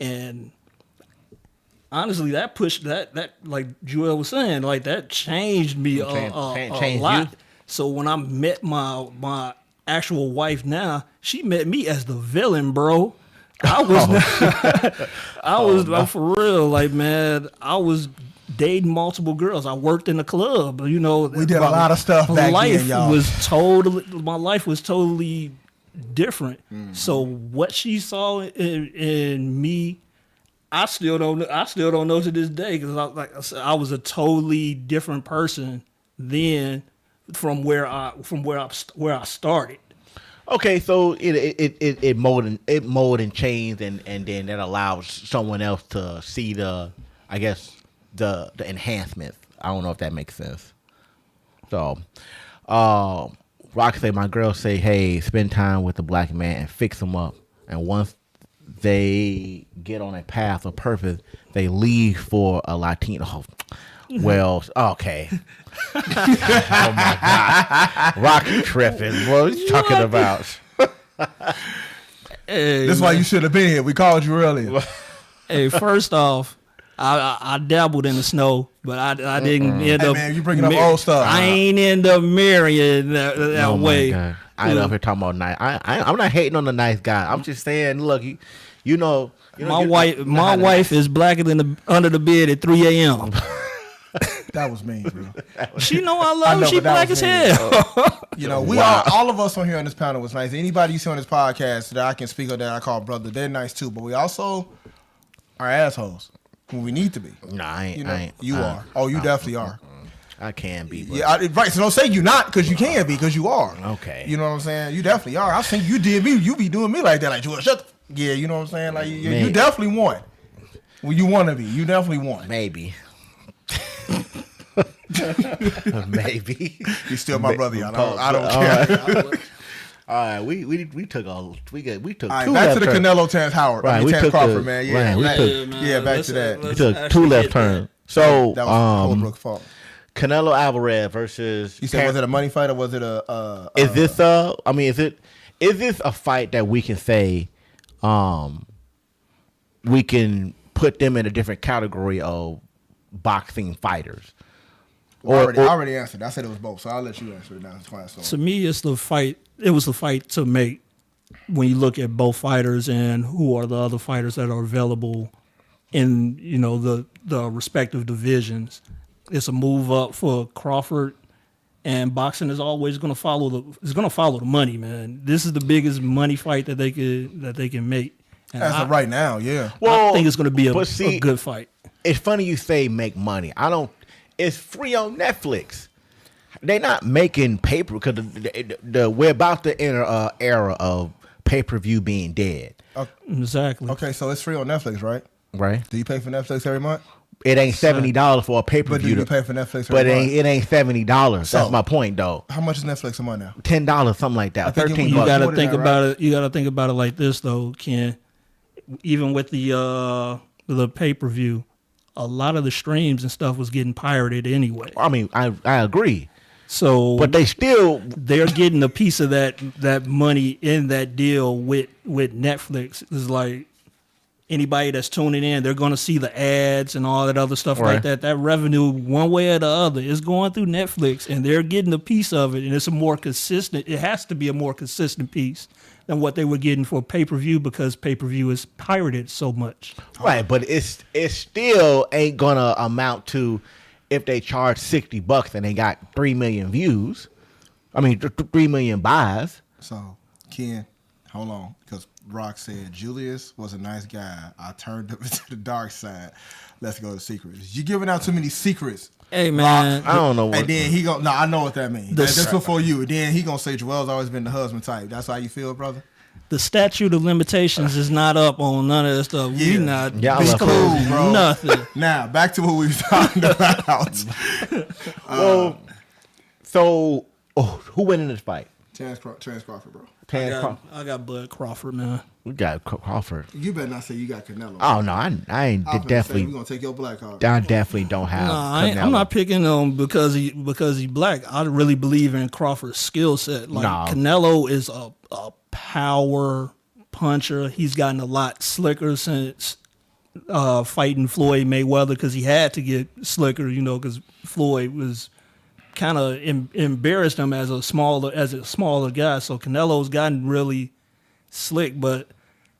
And honestly, that pushed that like Joel was saying, like that changed me a lot. You? So when I met my actual wife now, she met me as the villain, bro. I was I'm for real, like, man, I was dating multiple girls. I worked in a club, we did a lot of stuff back then, y'all. My life was totally different. So what she saw in me, I still don't know to this day, because I was a totally different person then from where I started. Okay, so it molded and changed, and then that allows someone else to see the enhancements. I don't know if that makes sense. So, Rock say, my girls say, hey, spend time with the black man and fix him up. And once they get on a path of purpose, they leave for a Latino. Well, okay. Oh my God. Rocky tripping. What are you talking about? Hey, that's why you should have been here. We called you earlier. Hey, first off, I dabbled in the snow, but I didn't end up. Man, you bringing up old stuff. I ain't end up marrying that way. God. I ain't up here talking about nice. I'm not hating on the nice guy. I'm just saying, look, my wife is blacker than under the bed at 3 a.m. That was mean, bro. She know I love her. She black as hell. We all of us on here on this panel was nice. Anybody you see on this podcast that I can speak of that I call brother, they're nice too. But we also are assholes when we need to be. No, I ain't. You are. Oh, you definitely are. I can be. But. Yeah, right. So don't say you not, because you can be, because you are. Okay. You know what I'm saying? You definitely are. I think you did me. You be doing me like that. Like, shut the. Yeah, you know what I'm saying? Like, you definitely won. Well, you want to be. You definitely won. Maybe. Maybe. He's still my brother, y'all. I don't care. All right, we took all we took all right, two back left to the turns. Canelo Terence Howard. Right, we Terence took Crawford, man. Yeah, back to that. We took two left turns. So that was Holbrook's fault. Canelo Alvarez versus. You said was it a money fight or was it a? Is this is this a fight that we can say, we can put them in a different category of boxing fighters? I already answered. I said it was both, so I'll let you answer it now. To me, it's the fight. It was the fight to make when you look at both fighters and who are the other fighters that are available in the respective divisions. It's a move up for Crawford, and boxing is always going to follow the money, man. This is the biggest money fight that they can make. And as of right now, yeah. Well, I think it's going to be a good fight. It's funny you say make money. It's free on Netflix. They're not making paper because we're about to enter an era of pay-per-view being dead. Exactly. Okay, so it's free on Netflix, right? Right. Do you pay for Netflix every month? It ain't $70 for a pay-per-view. But do you pay for Netflix every month? But it ain't $70. So, that's my point, though. How much is Netflix a month now? $10, something like that. $13. You gotta think about it. You gotta think about it like this, though, Ken. Even with the pay-per-view, a lot of the streams and stuff was getting pirated anyway. I mean, I agree. So, but they're getting a piece of that money in that deal with Netflix. It's like anybody that's tuning in, they're going to see the ads and all that other stuff like that. That revenue, one way or the other, is going through Netflix, and they're getting a piece of it, and it's a more consistent. It has to be a more consistent piece than what they were getting for pay-per-view, because pay-per-view is pirated so much. Right, but it still ain't gonna amount to if they charge $60 and they got 3 million views. I mean, 3 million buys. So, Ken, hold on, because Rock said Julius was a nice guy. I turned him into the dark side. Let's go to secrets. You giving out too many secrets. Hey, man. I don't know what. And then he gonna, no, I know what that means. That's before you. And then he gonna say Joel's always been the husband type. That's how you feel, brother? The statute of limitations is not up on none of that stuff. Yeah. We not cool, bro. nothing. Now, back to what we was talking about. So, who win in this fight? Terence Crawford, bro. I got Bud Crawford, man. We got Crawford. You better not say you got Canelo. Oh no, I ain't definitely. We're gonna take your black card. I definitely don't have. I'm not picking him because he's black. I really believe in Crawford's skill set. Like Canelo is a power puncher. He's gotten a lot slicker since fighting Floyd Mayweather, because he had to get slicker, because Floyd was kind of embarrassed him as a smaller guy. So Canelo's gotten really slick, but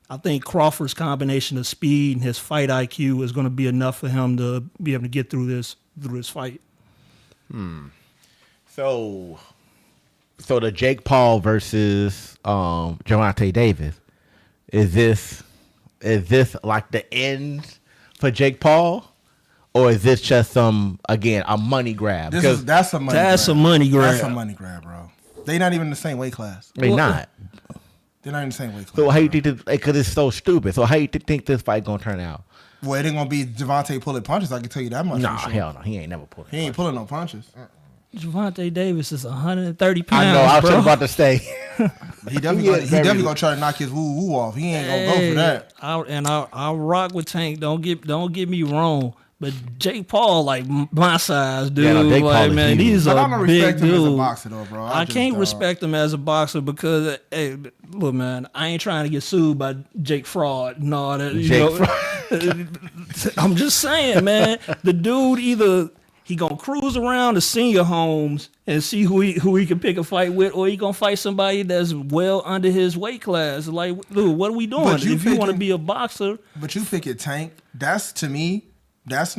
I think Crawford's combination of speed and his fight IQ is going to be enough for him to be able to get through this fight. So the Jake Paul versus Gervonta Davis, is this like the end for Jake Paul? Or is this just a money grab? That's a money grab. That's a money grab. That's a money grab, bro. They not even in the same weight class. They're not. They're not in the same weight class. So how you think this, because it's so stupid. So how you think this fight gonna turn out? Well, it ain't gonna be Gervonta pulling punches. I can tell you that much. Nah, sure. hell no. He ain't never pulling. He ain't pulling no punches. Gervonta Davis is 130 pounds. I know. I was bro. just about to say. He definitely gonna try to knock his woo off. He ain't gonna go for that. I rock with Tank. Don't get me wrong. But Jake Paul, like my size, dude. Yeah, no, Jake Paul is man, huge. he's But a I don't big respect him as a dude. boxer, though, bro. I can't respect him as a boxer because, hey, look, man, I ain't trying to get sued by Jake Fraud and all that. I'm just saying, man. The dude either he gonna cruise around the senior homes and see who he can pick a fight with, or he gonna fight somebody that's well under his weight class. Like, dude, what are we doing? If you want to be a boxer, but you pick it, Tank. That's to me. That's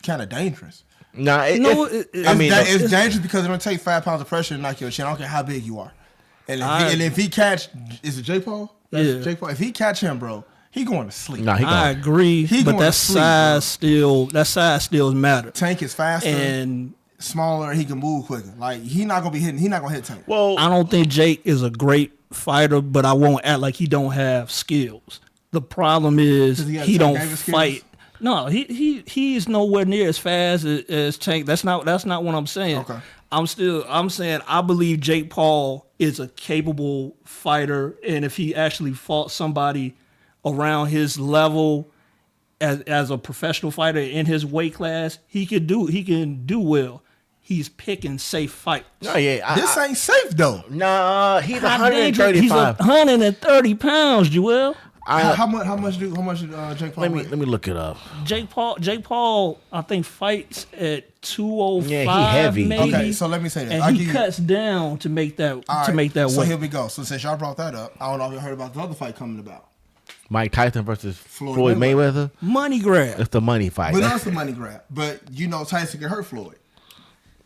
kind of dangerous. Nah, it's dangerous because it's gonna take 5 pounds of pressure to knock your chin. I don't care how big you are. And if he catch, is it Jake Paul? Yeah. Jake Paul. If he catch him, bro, he going to sleep. Nah, I agree, but that size still matter. Tank is faster and smaller. He can move quicker. Like He's not gonna hit Tank. Well, I don't think Jake is a great fighter, but I won't act like he don't have skills. The problem is he don't fight. Skills? No, he's nowhere near as fast as Tank. That's not what I'm saying. Okay. I'm saying I believe Jake Paul is a capable fighter, and if he actually fought somebody around his level as a professional fighter in his weight class, he can do well. He's picking safe fights. Oh yeah, this ain't safe though. Nah, he's 135. He's 130 pounds, Joel. How much Jake Paul? Let me look it up. Jake Paul, I think fights at 205. Yeah, he heavy. Maybe. Okay, so let me say this. And he cuts down to make that weight. So here we go. So since y'all brought that up, I don't know if you heard about the other fight coming about. Mike Tyson versus Floyd Mayweather. Money grab. It's the money fight. But that's the money grab. But Tyson can hurt Floyd.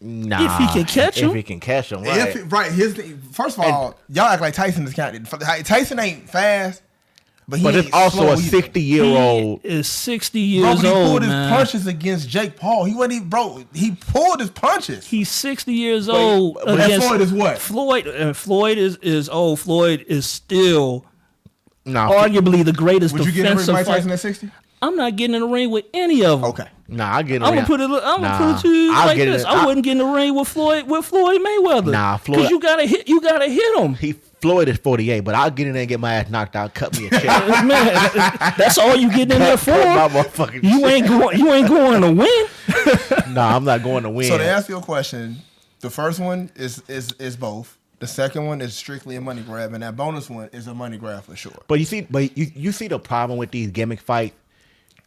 Nah, if he can catch him. If he can catch him, right? First of all, y'all act like Tyson is counted. Tyson ain't fast. But it's also a 60-year-old. He is 60 years old, he pulled his man. punches against Jake Paul. He wasn't even, bro. He pulled his punches. He's 60 years old. But Floyd is what? Floyd is old. Floyd is still arguably the greatest defensive fighter. Would you get in the ring with Mike Tyson at 60? I'm not getting in the ring with any of them. Okay. Nah, I get in the ring. I'm gonna put it to you like this. I wouldn't get in the ring with Floyd Mayweather. Nah, Floyd. Because you gotta hit him. Floyd is 48, but I'll get in there and get my ass knocked out, cut me a check. Man, that's all you getting in there for. You ain't going to win. Nah, I'm not going to win. So to answer your question, the first one is both. The second one is strictly a money grab, and that bonus one is a money grab for sure. But you see the problem with these gimmick fights.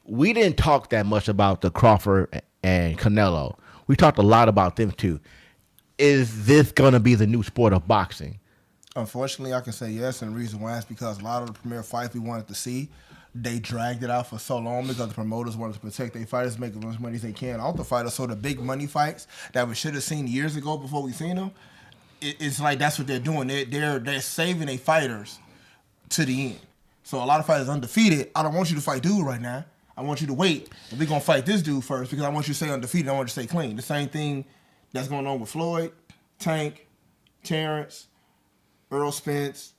We didn't talk that much about the Crawford and Canelo. We talked a lot about them too. Is this gonna be the new sport of boxing? Unfortunately, I can say yes, and the reason why is because a lot of the premier fights we wanted to see, they dragged it out for so long because the promoters wanted to protect their fighters, make as much money as they can off the fighters. So the big money fights that we should have seen years ago before we seen them, it's like that's what they're doing. They're saving their fighters to the end. So a lot of fighters undefeated. I don't want you to fight dude right now. I want you to wait. We're gonna fight this dude first because I want you to stay undefeated. I want you to stay clean. The same thing that's going on with Floyd, Tank, Terence, Errol, Spence,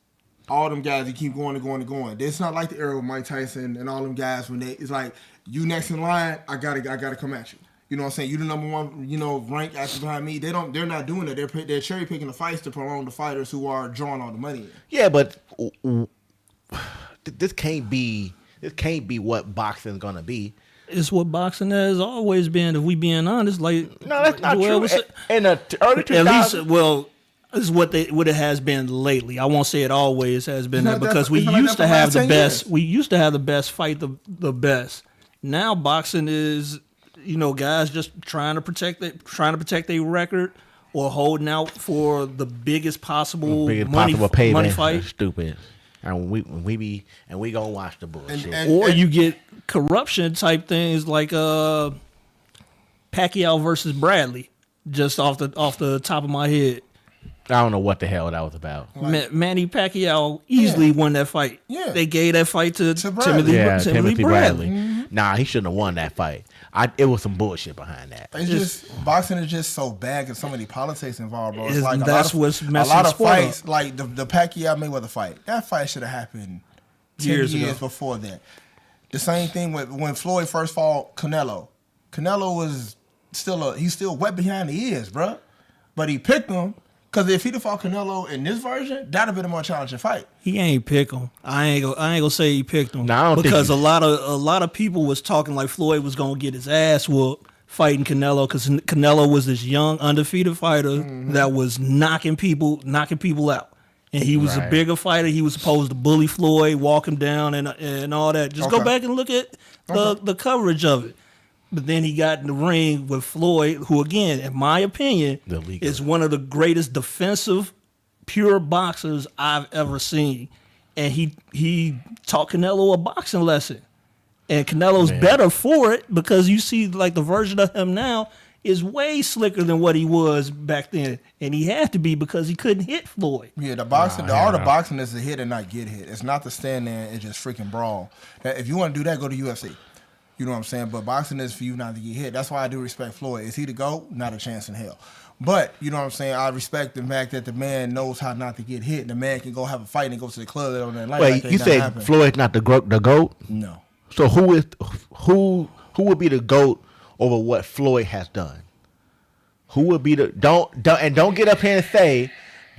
all them guys. You keep going and going and going. It's not like the era with Mike Tyson and all them guys when it's like you next in line. I gotta come at you. You know what I'm saying? You the number one, rank after behind me. They're not doing that. They're cherry picking the fights to prolong the fighters who are drawing all the money in. Yeah, but this can't be what boxing's gonna be. It's what boxing has always been. If we being honest, like No, that's not Joel true. was saying. In the early 2000s, At least, well, this is what it has been lately. I won't say it always has been that because we used to have the best. We used to have the best fight the best. Now boxing is, guys just trying to protect their record or holding out for the biggest possible money fight. That's stupid. And we gonna watch the bullshit. Or you get corruption type things like Pacquiao versus Bradley, just off the top of my head. I don't know what the hell that was about. Manny Pacquiao easily won that fight. Yeah. They gave that fight to Bradley. Timothy Bradley. Mm-hmm. Nah, he shouldn't have won that fight. It was some bullshit behind that. It's just boxing is just so bad and so many politics involved, bro. It's like what's messing a lot of sport fights, up. like the Pacquiao Mayweather fight. That fight should have happened 10 years before that. The same thing with when Floyd first fought Canelo. Canelo was he's still wet behind the ears, bro. But he picked him. Because if he'd have fought Canelo in this version, that'd have been a more challenging fight. He ain't pick him. I ain't gonna say he picked him. No, I don't because think a lot of people was talking like Floyd was gonna get his ass whooped fighting Canelo because Canelo was this young undefeated fighter that was knocking people out, and he was a bigger fighter. He was supposed to bully Floyd, walk him down, and all that. Just go back and look at the coverage of it. But then he got in the ring with Floyd, who, again, in my opinion, is one of the greatest defensive, pure boxers I've ever seen. And he taught Canelo a boxing lesson. And Canelo's better for it because you see, like, the version of him now is way slicker than what he was back then. And he had to be because he couldn't hit Floyd. Yeah, the boxing, all the boxing is to hit and not get hit. It's not to stand there and just freaking brawl. If you want to do that, go to UFC. You know what I'm saying? But boxing is for you not to get hit. That's why I do respect Floyd. Is he the GOAT? Not a chance in hell. But, you know what I'm saying? I respect the fact that the man knows how not to get hit. The man can go have a fight and go to the club that on that night. Wait, you say Floyd's not the GOAT? No. So who would be the GOAT over what Floyd has done? Who would be the don't get up here and say,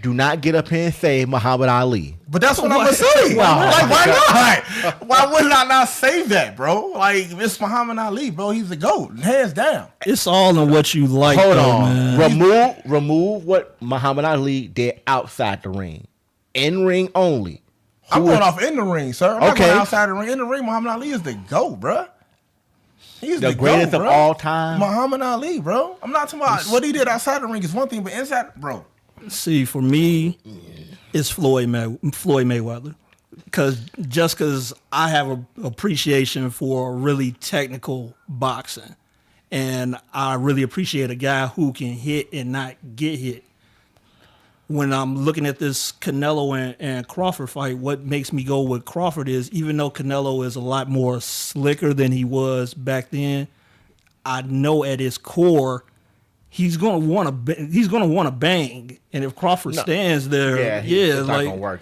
do not get up here and say Muhammad Ali. But that's what I'm gonna say. Why not? Why would I not say that, bro? Like, it's Muhammad Ali, bro. He's the GOAT, hands down. It's all in what you like. Hold though, on, man. remove what Muhammad Ali did outside the ring, in ring only. I'm going off in the ring, sir. I'm not going outside the ring. In the ring, Muhammad Ali is the GOAT, bro. He's the greatest GOAT, of all time. Muhammad Ali, bro. I'm not talking about what he did outside the ring is one thing, but inside, bro. See, for me, it's Floyd Mayweather. Because I have an appreciation for really technical boxing. And I really appreciate a guy who can hit and not get hit. When I'm looking at this Canelo and Crawford fight, what makes me go with Crawford is even though Canelo is a lot more slicker than he was back then, I know at his core he's gonna want to bang, and if Crawford stands there, it's like, not gonna work.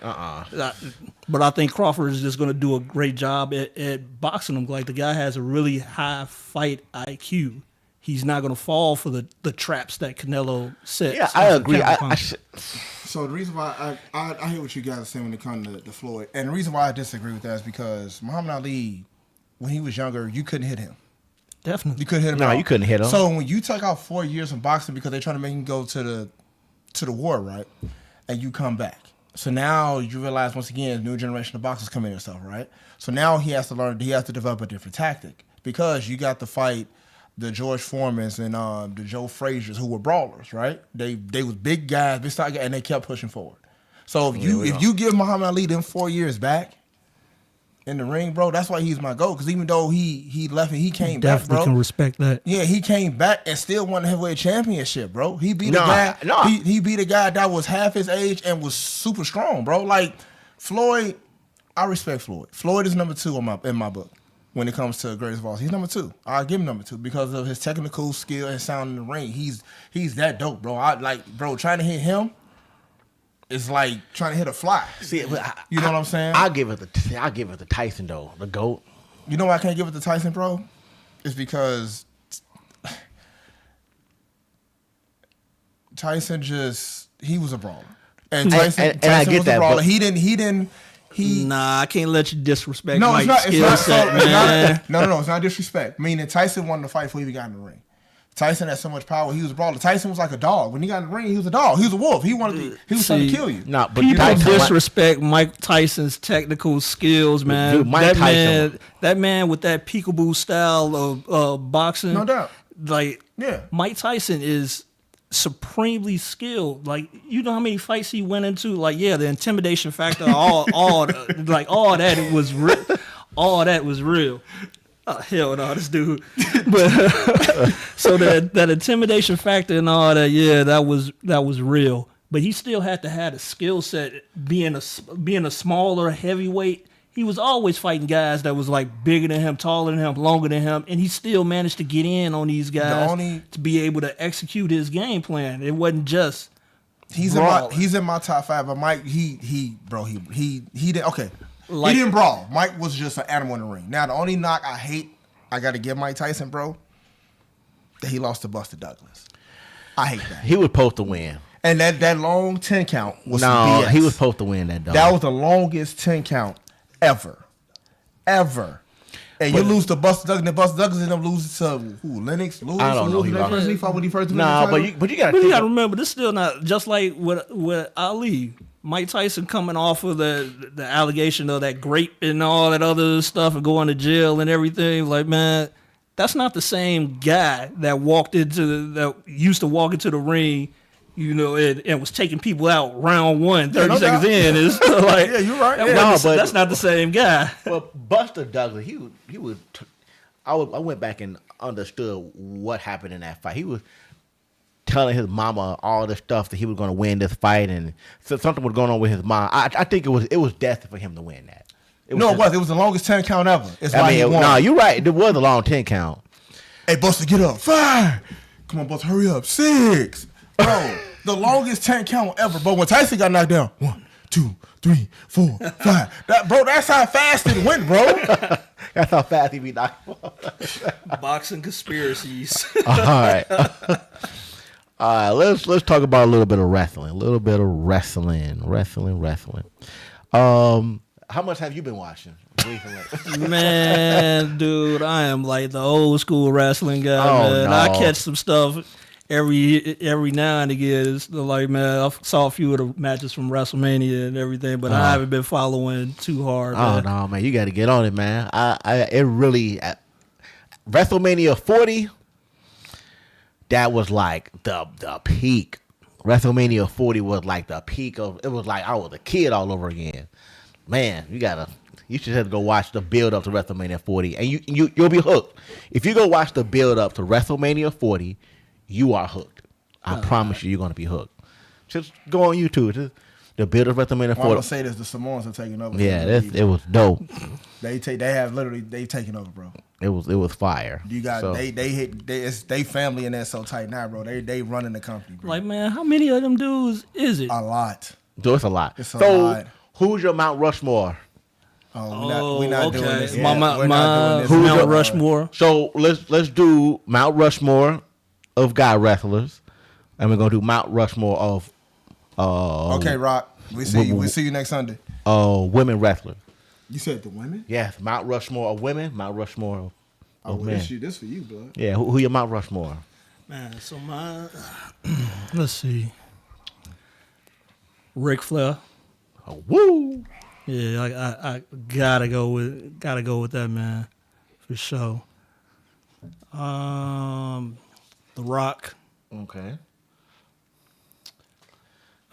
But I think Crawford is just gonna do a great job at boxing him. Like the guy has a really high fight IQ. He's not gonna fall for the traps that Canelo sets. Yeah, I agree. So the reason why I hear what you guys are saying when it comes to Floyd, and the reason why I disagree with that is because Muhammad Ali, when he was younger, you couldn't hit him. Definitely. You couldn't hit him. No, you couldn't hit him. So when you took out 4 years from boxing because they're trying to make him go to the war, right? and you come back. So now you realize once again, new generation of boxers coming and stuff, right? So now he has to learn. He has to develop a different tactic because you got to fight the George Foremans and the Joe Frazier's who were brawlers, right? They was big guys, big stock guys, and they kept pushing forward. So if you give Muhammad Ali them 4 years back in the ring, bro, that's why he's my GOAT. Because even though he left and he came back, bro. Definitely can respect that. Yeah, he came back and still won the heavyweight championship, bro. He beat a guy. He beat a guy that was half his age and was super strong, bro. Like Floyd, I respect Floyd. Floyd is number 2 in my book when it comes to greatest of all. He's number 2. I'll give him number 2 because of his technical skill and sound in the ring. He's that dope, bro. Trying to hit him is like trying to hit a fly. See, you know what I'm saying? I'll give it to Tyson though, the GOAT. You know why I can't give it to Tyson, bro? It's because Tyson he was a brawler. And Tyson I get was that, a brawler. but Nah, I can't let you disrespect No, Mike's skill set, man. No, it's not disrespect. Meaning Tyson wanted to fight before he even got in the ring. Tyson had so much power. He was a brawler. Tyson was like a dog. When he got in the ring, he was a dog. He was a wolf. He trying to kill you. No, but People Tyson, disrespect Mike Tyson's technical skills, man. Dude, that man with that peekaboo style of boxing. No doubt. Like, Yeah. Mike Tyson is supremely skilled. Like, you know how many fights he went into? Like, yeah, the intimidation factor, all that was real. All that was real. Oh, hell no, this dude. But so that intimidation factor and all that, yeah, that was real. But he still had to have a skill set. Being a smaller heavyweight, he was always fighting guys that was like bigger than him, taller than him, longer than him, and he still managed to get in on these guys to be able to execute his game plan. It wasn't just he's in my top 5. But Mike, he didn't. Okay. He didn't brawl. Mike was just an animal in the ring. Now, the only knock I got to give Mike Tyson, bro, that he lost to Buster Douglas. I hate that. He was supposed to win. And that long 10 count was some BS. He was supposed to win that, dog. That was the longest 10 count ever. And you lose to Buster Douglas, and Buster Douglas ended up losing to who? Lennox? Lewis? I don't know. He fought when he first won Nah, the title? but you got to remember, this is still not just like with Ali. Mike Tyson coming off of the allegation of that grape and all that other stuff and going to jail and everything. Like, man, that's not the same guy that used to walk into the ring, you know, and was taking people out round 1, 30 seconds in. It's like, yeah, you're right. That's not the same guy. Well, Buster Douglas, I went back and understood what happened in that fight. He was telling his mama all the stuff that he was going to win this fight, and so something was going on with his mom. I think it was destined for him to win that. It was the longest 10 count ever. He won. No, you're right. It was a long 10 count. Hey, Buster, get up. 5. Come on, Buster, hurry up. 6. Bro, the longest 10 count ever. But when Tyson got knocked down, 1, 2, 3, 4, 5. That's how fast it went, bro. That's how fast he be knocked. Boxing conspiracies. All right. All right, let's talk about a little bit of wrestling. Wrestling. How much have you been watching recently? Man, dude, I am like the old school wrestling guy, man. No. I catch some stuff every now and again. It's like, man, I saw a few of the matches from WrestleMania and everything, but I haven't been following too hard. Oh, no, man, you got to get on it, man. It really WrestleMania 40. That was like the peak. WrestleMania 40 was like the peak of. It was like I was a kid all over again. Man, you should have to go watch the build up to WrestleMania 40, and you'll be hooked. If you go watch the build up to WrestleMania 40, you are hooked. I promise you're gonna be hooked. Just go on YouTube. Just the build up WrestleMania 40. I'm gonna say this: the Samoans are taking over. Yeah, it was dope. They've taken over, bro. It was fire. You got they family in there so tight now, bro. They running the company, bro. Like, man, how many of them dudes is it? A lot. So it's a lot. It's a lot. Who's your Mount Rushmore? We're not doing this. My Mount Rushmore. So let's do Mount Rushmore of guy wrestlers, and we're gonna do Mount Rushmore of. Okay, Rock. We see you next Sunday. Women wrestlers. You said the women? Yes, Mount Rushmore of women, Mount Rushmore of men. This for you, bud. Yeah, who your Mount Rushmore? Man, so let's see. Ric Flair. Oh, woo! Yeah, I gotta go with that, man, for sure. The Rock. Okay.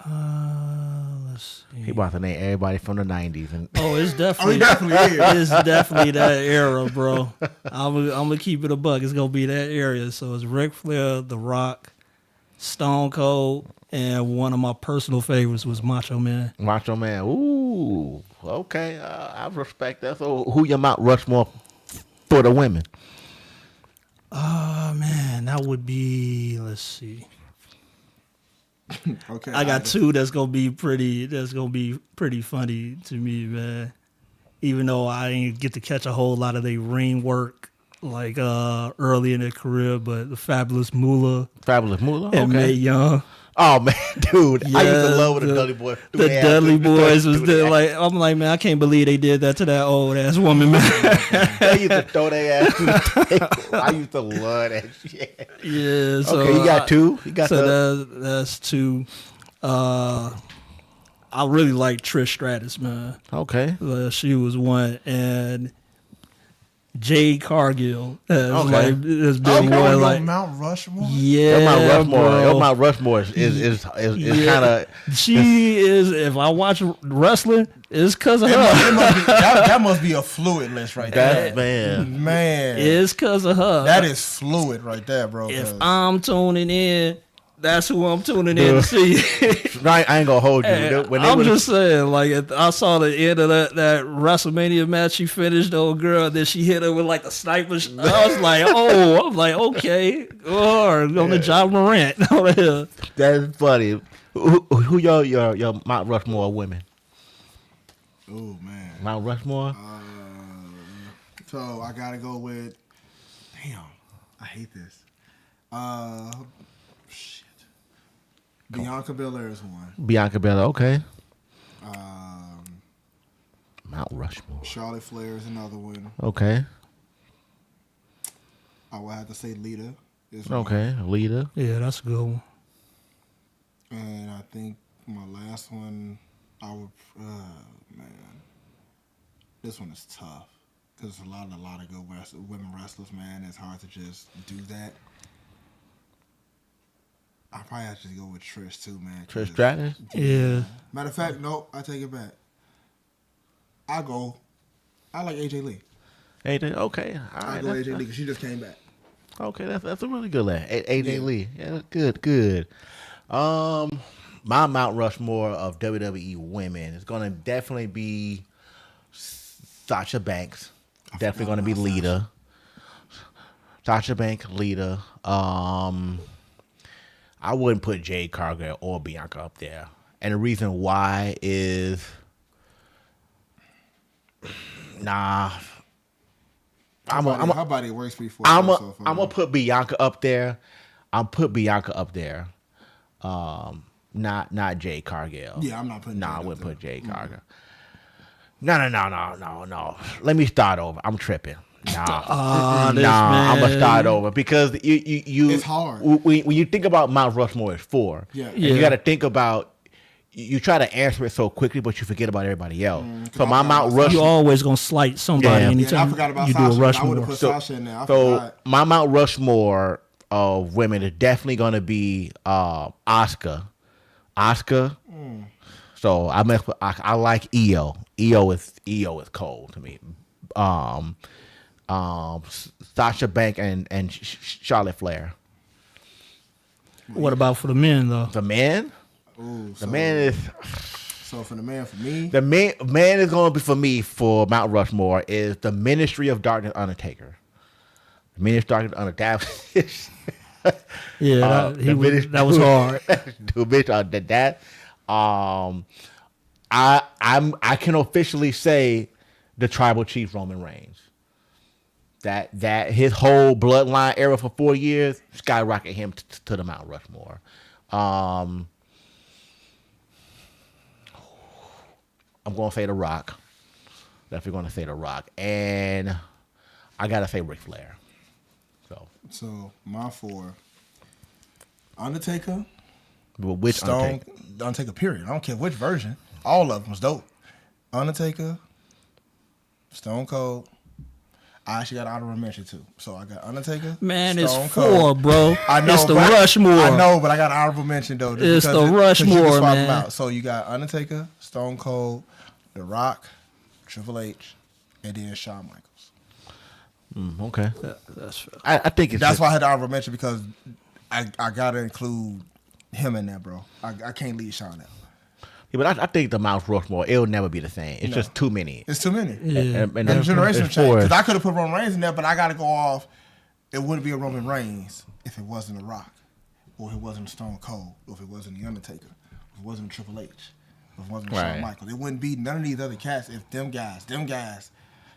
Let's see. He about to name everybody from the 90s. And Oh, it's definitely, definitely is. it's definitely that era, bro. I'm gonna keep it a buck. It's gonna be that area. So it's Ric Flair, The Rock, Stone Cold, and one of my personal favorites was Macho Man. Macho Man. Ooh. Okay. I respect that. So who your Mount Rushmore for the women? Man, that would be. Let's see. Okay. I got two that's gonna be pretty. That's gonna be pretty funny to me, man. Even though I didn't get to catch a whole lot of their ring work like early in their career, but the Fabulous Moolah Fabulous Moolah. and Mae Okay. Young. Oh man, dude, I used to Yeah, love when the Dudley Boys. The Dudley Boys was there, like, I'm like, man, I can't believe they did that to that old ass woman, man. They used to throw their ass. Through the table. I used to love that shit. Yeah. So Okay, you got two. You got so that's two. I really like Trish Stratus, man. Okay. She was one, and Jade Cargill has Okay. has been Oh, one yo, like Mount Rushmore. yeah, Your Mount Rushmore. bro. Your Mount Rushmore is Yeah. kind of. She is. If I watch wrestling, it's because of her. That must be a fluid list right there. That man. Man, It's because of her. that is fluid right there, bro. If 'cause- I'm tuning in, that's who I'm tuning in to see. I ain't gonna hold you. When they I'm would've- just saying, like, I saw the end of that WrestleMania match. She finished the old girl, then she hit her with like a sniper. I was like, oh, I'm like, okay, or on the John Morant over here. That's funny. Who your Mount Rushmore women? oh man. Mount Rushmore. So I gotta go with. Damn, I hate this. Shit. Bianca Belair is one. Bianca Belair. Okay. Mount Rushmore. Charlotte Flair is another one. Okay. I would have to say Lita is one. Okay. Lita. Yeah, that's a good one. And I think my last one, I would. Man, this one is tough because a lot of good women wrestlers. Man, it's hard to just do that. I probably have to go with Trish too, man. Trish Stratus. Yeah, Matter of fact, no, I take it back. I like AJ Lee. AJ. Okay. All I right. go that's- AJ Lee because she just came back. Okay, that's a really good lad. AJ Yeah. Lee. Yeah, good. My Mount Rushmore of WWE women is gonna definitely be Sasha Banks. Definitely gonna be Lita. Sasha Banks, Lita. I wouldn't put Jade Cargill or Bianca up there. And the reason why is Her body works before. I'm gonna put Bianca up there. Not Jade Cargill. Yeah, I'm not putting. No, Jade I up wouldn't there. put Jade Cargill. No. Let me start over. I'm tripping. Nah, this I'm gonna man. start over because you. It's hard. When you think about Mount Rushmore, it's four. Yeah. And you got to think about. You try to answer it so quickly, but you forget about everybody else. So my Mount you Rushmore. always gonna slight somebody Yeah. Yeah, I anytime forgot about you Sasha. do a I would Rushmore. have put Sasha in there. I So forgot. my Mount Rushmore of women is definitely going to be Asuka. So I like Io. Io is cold to me. Sasha Banks and Charlotte Flair. What about for the men though? The man. Ooh, The man is So for the man, for me, the man is going to be for me for Mount Rushmore is the Ministry of Darkness Undertaker. The Ministry of Darkness Undertaker. Yeah, that was hard. I can officially say the tribal chief Roman Reigns. That his whole bloodline era for 4 years skyrocketed him to the Mount Rushmore. I'm gonna say The Rock. Definitely gonna say The Rock, and I gotta say Ric Flair. So my four: Undertaker, which Stone, Undertaker? The Undertaker, period. I don't care which version. All of them was dope. Undertaker, Stone Cold. I actually got honorable mention too. So I got Undertaker. Man, Stone it's Cold. 4, bro. I know, it's the but Rushmore. I know, but I got honorable mention though. It's the Rushmore, man. So you got Undertaker, Stone Cold, The Rock, Triple H, and then Shawn Michaels. Okay. That's fair. I think That's why I had the honorable mention because I gotta include him in that, bro. I can't leave Shawn out. Yeah, but I think the Mount Rushmore, it'll never be the same. It's just too many. It's too many. Yeah. And the generational change. Because I could have put Roman Reigns in there, but I got to go off. It wouldn't be a Roman Reigns if it wasn't a Rock, or if it wasn't a Stone Cold, or if it wasn't the Undertaker, if it wasn't a Triple H, if it wasn't a Shawn Michaels. It wouldn't be none of these other cats if them guys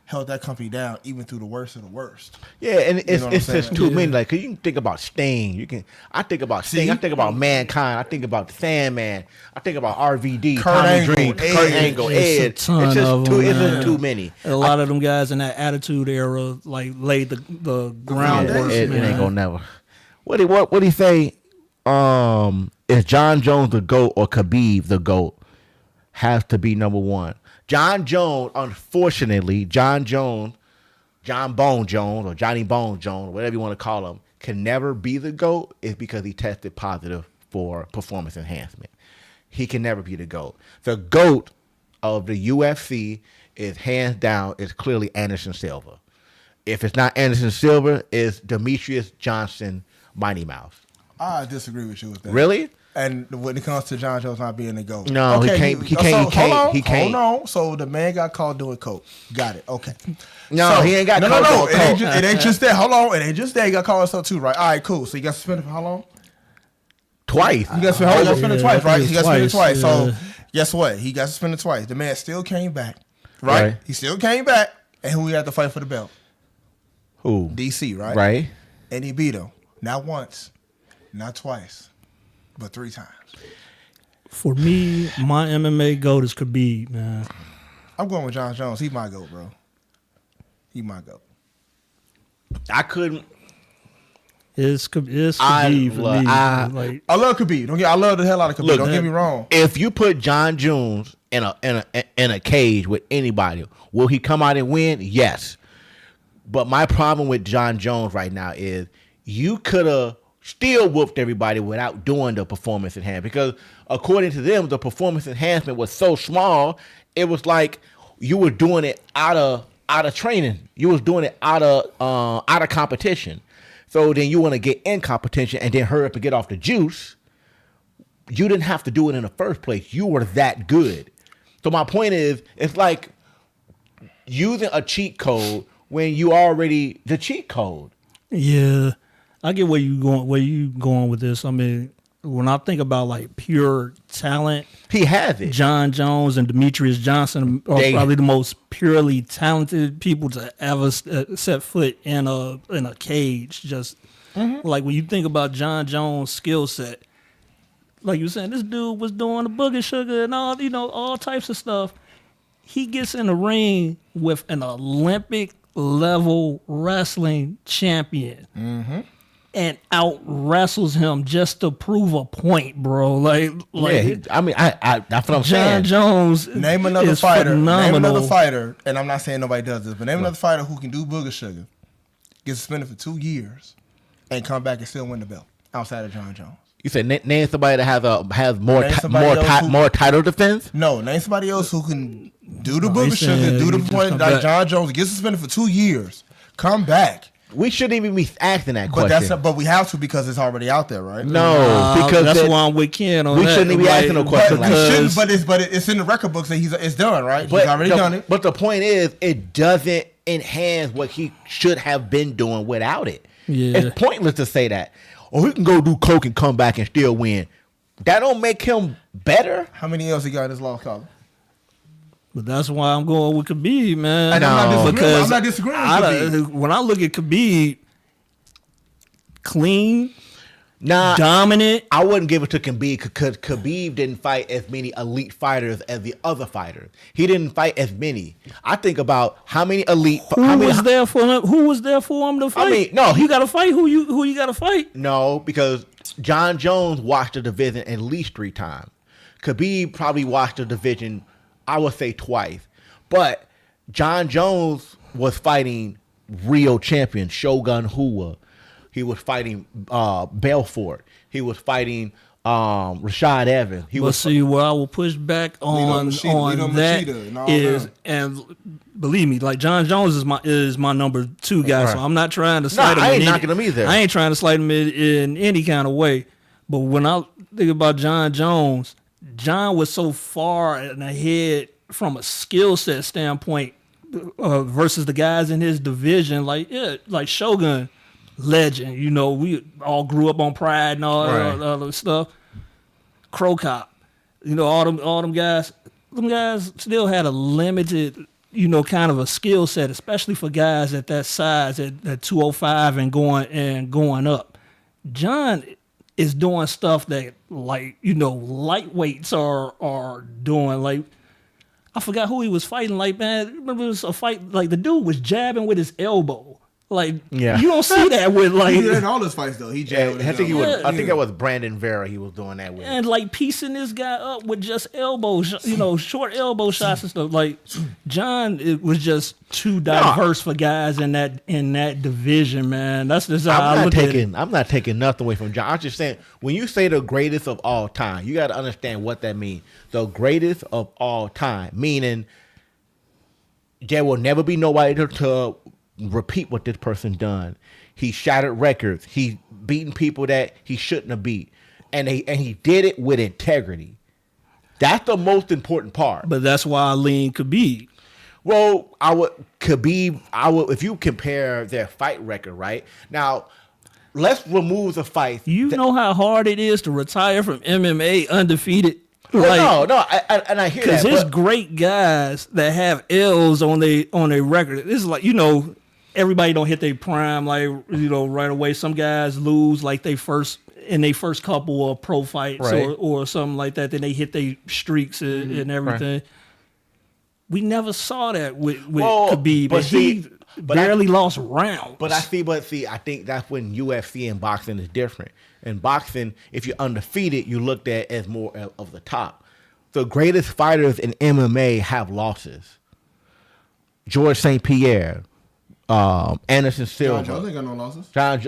held that company down even through the worst of the worst. Yeah, and You know what it's I'm just saying? too many. Like, 'cause you can think about Sting. I think about Sting. See? I think about Mankind. I think about the Sandman. I think about RVD, Kurt Tommy Angle, Dream, Ed. Kurt Angle, It's a Ed. ton It's just of too. them, It's man. just too many. A lot of them guys in that Attitude Era like laid the groundwork. It man. ain't gonna never. What do you say? Is Jon Jones the GOAT or Khabib the GOAT? Has to be number one. Jon Jones, unfortunately, Jon Bone Jones or Johnny Bone Jones, whatever you want to call him, can never be the GOAT is because he tested positive for performance enhancement. He can never be the GOAT. The GOAT of the UFC is hands down, is clearly Anderson Silva. If it's not Anderson Silva, it's Demetrius Johnson, Mighty Mouse. I disagree with you with that. Really? And when it comes to Jon Jones not being the GOAT. No, he can't. He can't. Hold on. So the man got caught doing coke. Got it. Okay. No, So, he ain't got no, caught no. doing coke. It ain't just that. Hold on. It ain't just that. He got caught himself too, right? All right, cool. So he got suspended for how long? Twice. He got suspended twice, right? He got suspended twice. So yeah. guess what? He got suspended twice. The man still came back, right? Right. He still came back, and who he had to fight for the belt? Who? DC, right? Right. And he beat him. Not once, not twice, but 3 times. For me, my MMA GOAT is Khabib, man. I'm going with Jon Jones. He my GOAT, bro. He my GOAT. I couldn't. It's Khabib for me. Like, I love Khabib. I love the hell out of Khabib. Look, Don't get me wrong. If you put Jon Jones in a cage with anybody, will he come out and win? Yes. But my problem with Jon Jones right now is you could have still whooped everybody without doing the performance enhancement, because according to them, the performance enhancement was so small, it was like you were doing it out of training. You was doing it out of competition. So then you want to get in competition and then hurry up and get off the juice. You didn't have to do it in the first place. You were that good. So my point is, it's like using a cheat code when you already the cheat code. yeah, I get where you going with this. I mean, when I think about like pure talent, He has it. Jon Jones and Demetrius Johnson are probably the most purely talented people to ever set foot in a cage. Just like when you think about Jon Jones' skill set, like you were saying, this dude was doing the booger sugar and all types of stuff. He gets in the ring with an Olympic level wrestling champion. And out wrestles him just to prove a point, bro. Like that's what I'm Jon saying. Jones. Name another is fighter. phenomenal. Name another fighter, and I'm not saying nobody does this, but name another fighter who can do booger sugar, get suspended for 2 years, and come back and still win the belt outside of Jon Jones. You said name somebody that has more Name somebody else more title defense. No, name somebody else who can do the he booger said sugar, do he the just point come like back. Jon Jones, get suspended for 2 years, come back. We shouldn't even be asking that But question. but we have to because it's already out there, right? No, because that's why I'm with Ken on we that. shouldn't even be asking no But question we like that. shouldn't. But it's in the record books that it's done, right? He's already done it. But the point is, it doesn't enhance what he should have been doing without it. Yeah. It's pointless to say that. Or he can go do coke and come back and still win. That don't make him better. How many else he got in his lost collar? But that's why I'm going with Khabib, man. And I'm not disagreeing. Because I'm not disagreeing with Khabib. when I look at Khabib, clean, Nah, dominant. I wouldn't give it to Khabib because Khabib didn't fight as many elite fighters as the other fighters. He didn't fight as many. I think about how many elite. Who was there for him? Who was there for him to fight? I mean, no, you got to fight who you got to fight. No, because Jon Jones watched the division at least 3 times. Khabib probably watched the division, I would say twice. But Jon Jones was fighting real champions, Shogun Hua. He was fighting Belfort. He was fighting Rashad Evans. See, where I will push back on that is, and believe me, like Jon Jones is my number 2 guy, right. So I'm not trying to slight him. I ain't knocking him either. I ain't trying to slight him in any kind of way. But when I think about Jon Jones, Jon was so far and ahead from a skill set standpoint versus the guys in his division, like Shogun, legend. You know, we all grew up on Pride and all that other stuff. Crow Cop, you know, all them guys. Them guys still had a limited, you know, kind of a skill set, especially for guys at that size, at 205 and going up. Jon is doing stuff that, like, you know, lightweights are doing. Like, I forgot who he was fighting. Like, man, remember it was a fight, like the dude was jabbing with his elbow. Like, you don't see that with, like... He did in all his fights, though. He jabbed with his elbow. I think that was Brandon Vera he was doing that with. And, like, piecing this guy up with just elbows, you know, short elbow shots and stuff. Like, Jon, it was just too diverse for guys in that division, man. That's just how I look at it. I'm not taking nothing away from Jon. I'm just saying, when you say the greatest of all time, you got to understand what that means. The greatest of all time, meaning there will never be nobody to repeat what this person done. He shattered records. He beaten people that he shouldn't have beat, and he did it with integrity. That's the most important part. But that's why I lean Khabib. Well, if you compare their fight record, right now, let's remove the fight. You know how hard it is to retire from MMA undefeated. Well, no, I hear that. Because there's great guys that have L's on their record. This is like, you know, everybody don't hit their prime, like, you know, right away. Some guys lose like they first couple of pro fights, right, or something like that. Then they hit their streaks and everything. Right. We never saw that with Khabib, but he barely lost rounds. But I think that's when UFC and boxing is different. In boxing, if you're undefeated, you're looked at as more of the top. The greatest fighters in MMA have losses. George St. Pierre, Anderson Silva. Jon Jones ain't got no losses. Jon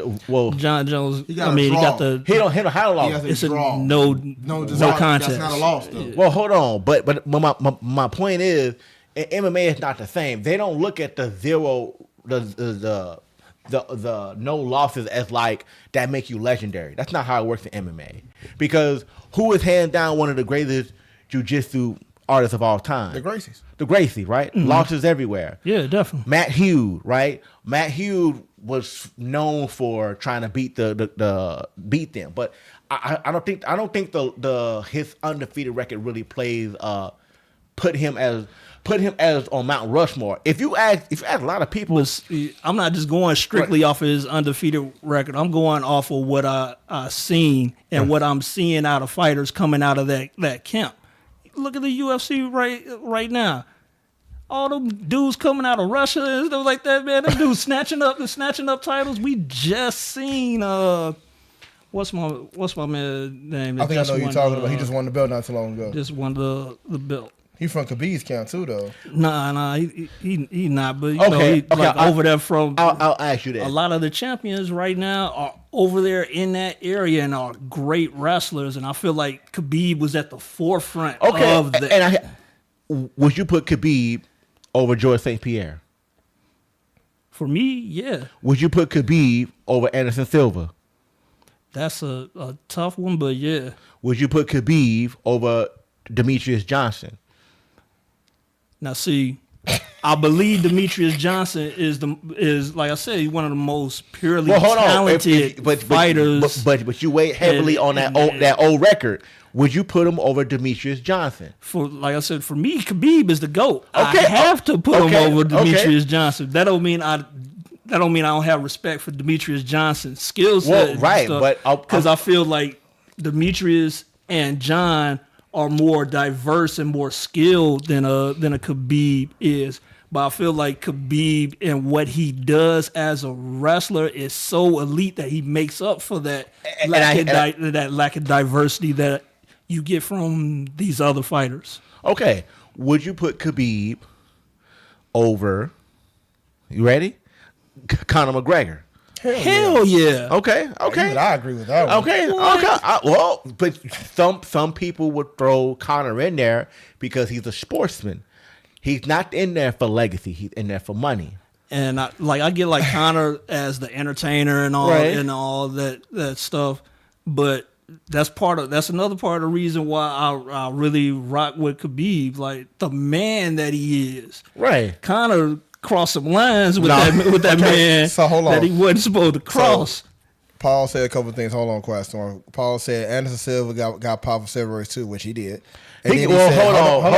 Jones. He got he don't have a loss. It's a no contest. That's not a loss though. Well, hold on, but my point is, MMA is not the same. They don't look at the zero, the no losses as like that make you legendary. That's not how it works in MMA. Because who is hands down one of the greatest jiu-jitsu artists of all time? The Gracies. The Gracie, right? Mm-hmm. Losses everywhere. Yeah, definitely. Matt Hughes, right? Matt Hughes was known for trying to beat beat them, but I don't think his undefeated record really plays put him as on Mount Rushmore. If you ask a lot of people, I'm not just going strictly off of his undefeated record. I'm going off of what I seen and what I'm seeing out of fighters coming out of that camp. Look at the UFC right now. All them dudes coming out of Russia and stuff like that, man. Them dudes snatching up titles. We just seen what's my man's name? I think I know who you're talking about. He just won the belt not too long ago. Just won the belt. He from Khabib's camp too, though. Nah, he not. But you know, over there from. I'll ask you that. A lot of the champions right now are over there in that area and are great wrestlers, and I feel like Khabib was at the forefront of that. Would you put Khabib over George St. Pierre? For me, yeah. Would you put Khabib over Anderson Silva? That's a tough one, but yeah. Would you put Khabib over Demetrius Johnson? Now, see, I believe Demetrius Johnson is like I said, he's one of the most purely talented fighters. But you weigh heavily on that old record. Would you put him over Demetrius Johnson? Like I said, for me, Khabib is the GOAT. I have to put him over Demetrius Johnson. That don't mean I don't have respect for Demetrius Johnson's skill set. Well, right, but because I feel like Demetrius and Jon are more diverse and more skilled than a Khabib is. But I feel like Khabib and what he does as a wrestler is so elite that he makes up for that lack of diversity that you get from these other fighters. Okay, would you put Khabib over? You ready? Conor McGregor. Hell yeah. Okay. Even I agree with that one. Okay. Well, but some people would throw Conor in there because he's a sportsman. He's not in there for legacy. He's in there for money. And I get like Conor as the entertainer and all that stuff, but that's another part of the reason why I really rock with Khabib, like the man that he is. Right. Conor crossed some lines with that man so hold on. that he wasn't supposed to cross. So, Paul said a couple of things. Hold on, question. Paul said Anderson Silva got popped for steroids too, which he did. And Hold on.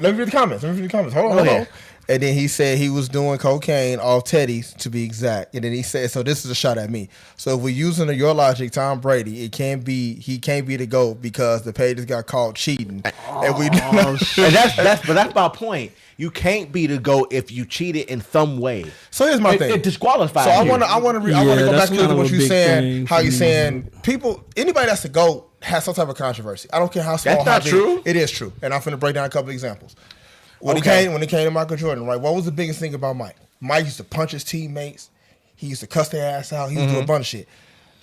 Let me read the comments. Hold on. And then he said he was doing cocaine off Teddy's, to be exact. And then he said, so this is a shot at me. So if we're using your logic, Tom Brady, he can't be the GOAT because the Patriots got caught cheating. And that's my point. You can't be the GOAT if you cheated in some way. So here's my thing. It disqualifies. So I want to go back a little to what you're saying. How you saying anybody that's the GOAT has some type of controversy. I don't care how small. That's not true. It is true, and I'm finna break down a couple of examples. When it came to Michael Jordan, right? What was the biggest thing about Mike? Mike used to punch his teammates. He used to cuss their ass out. He used to do a bunch of shit.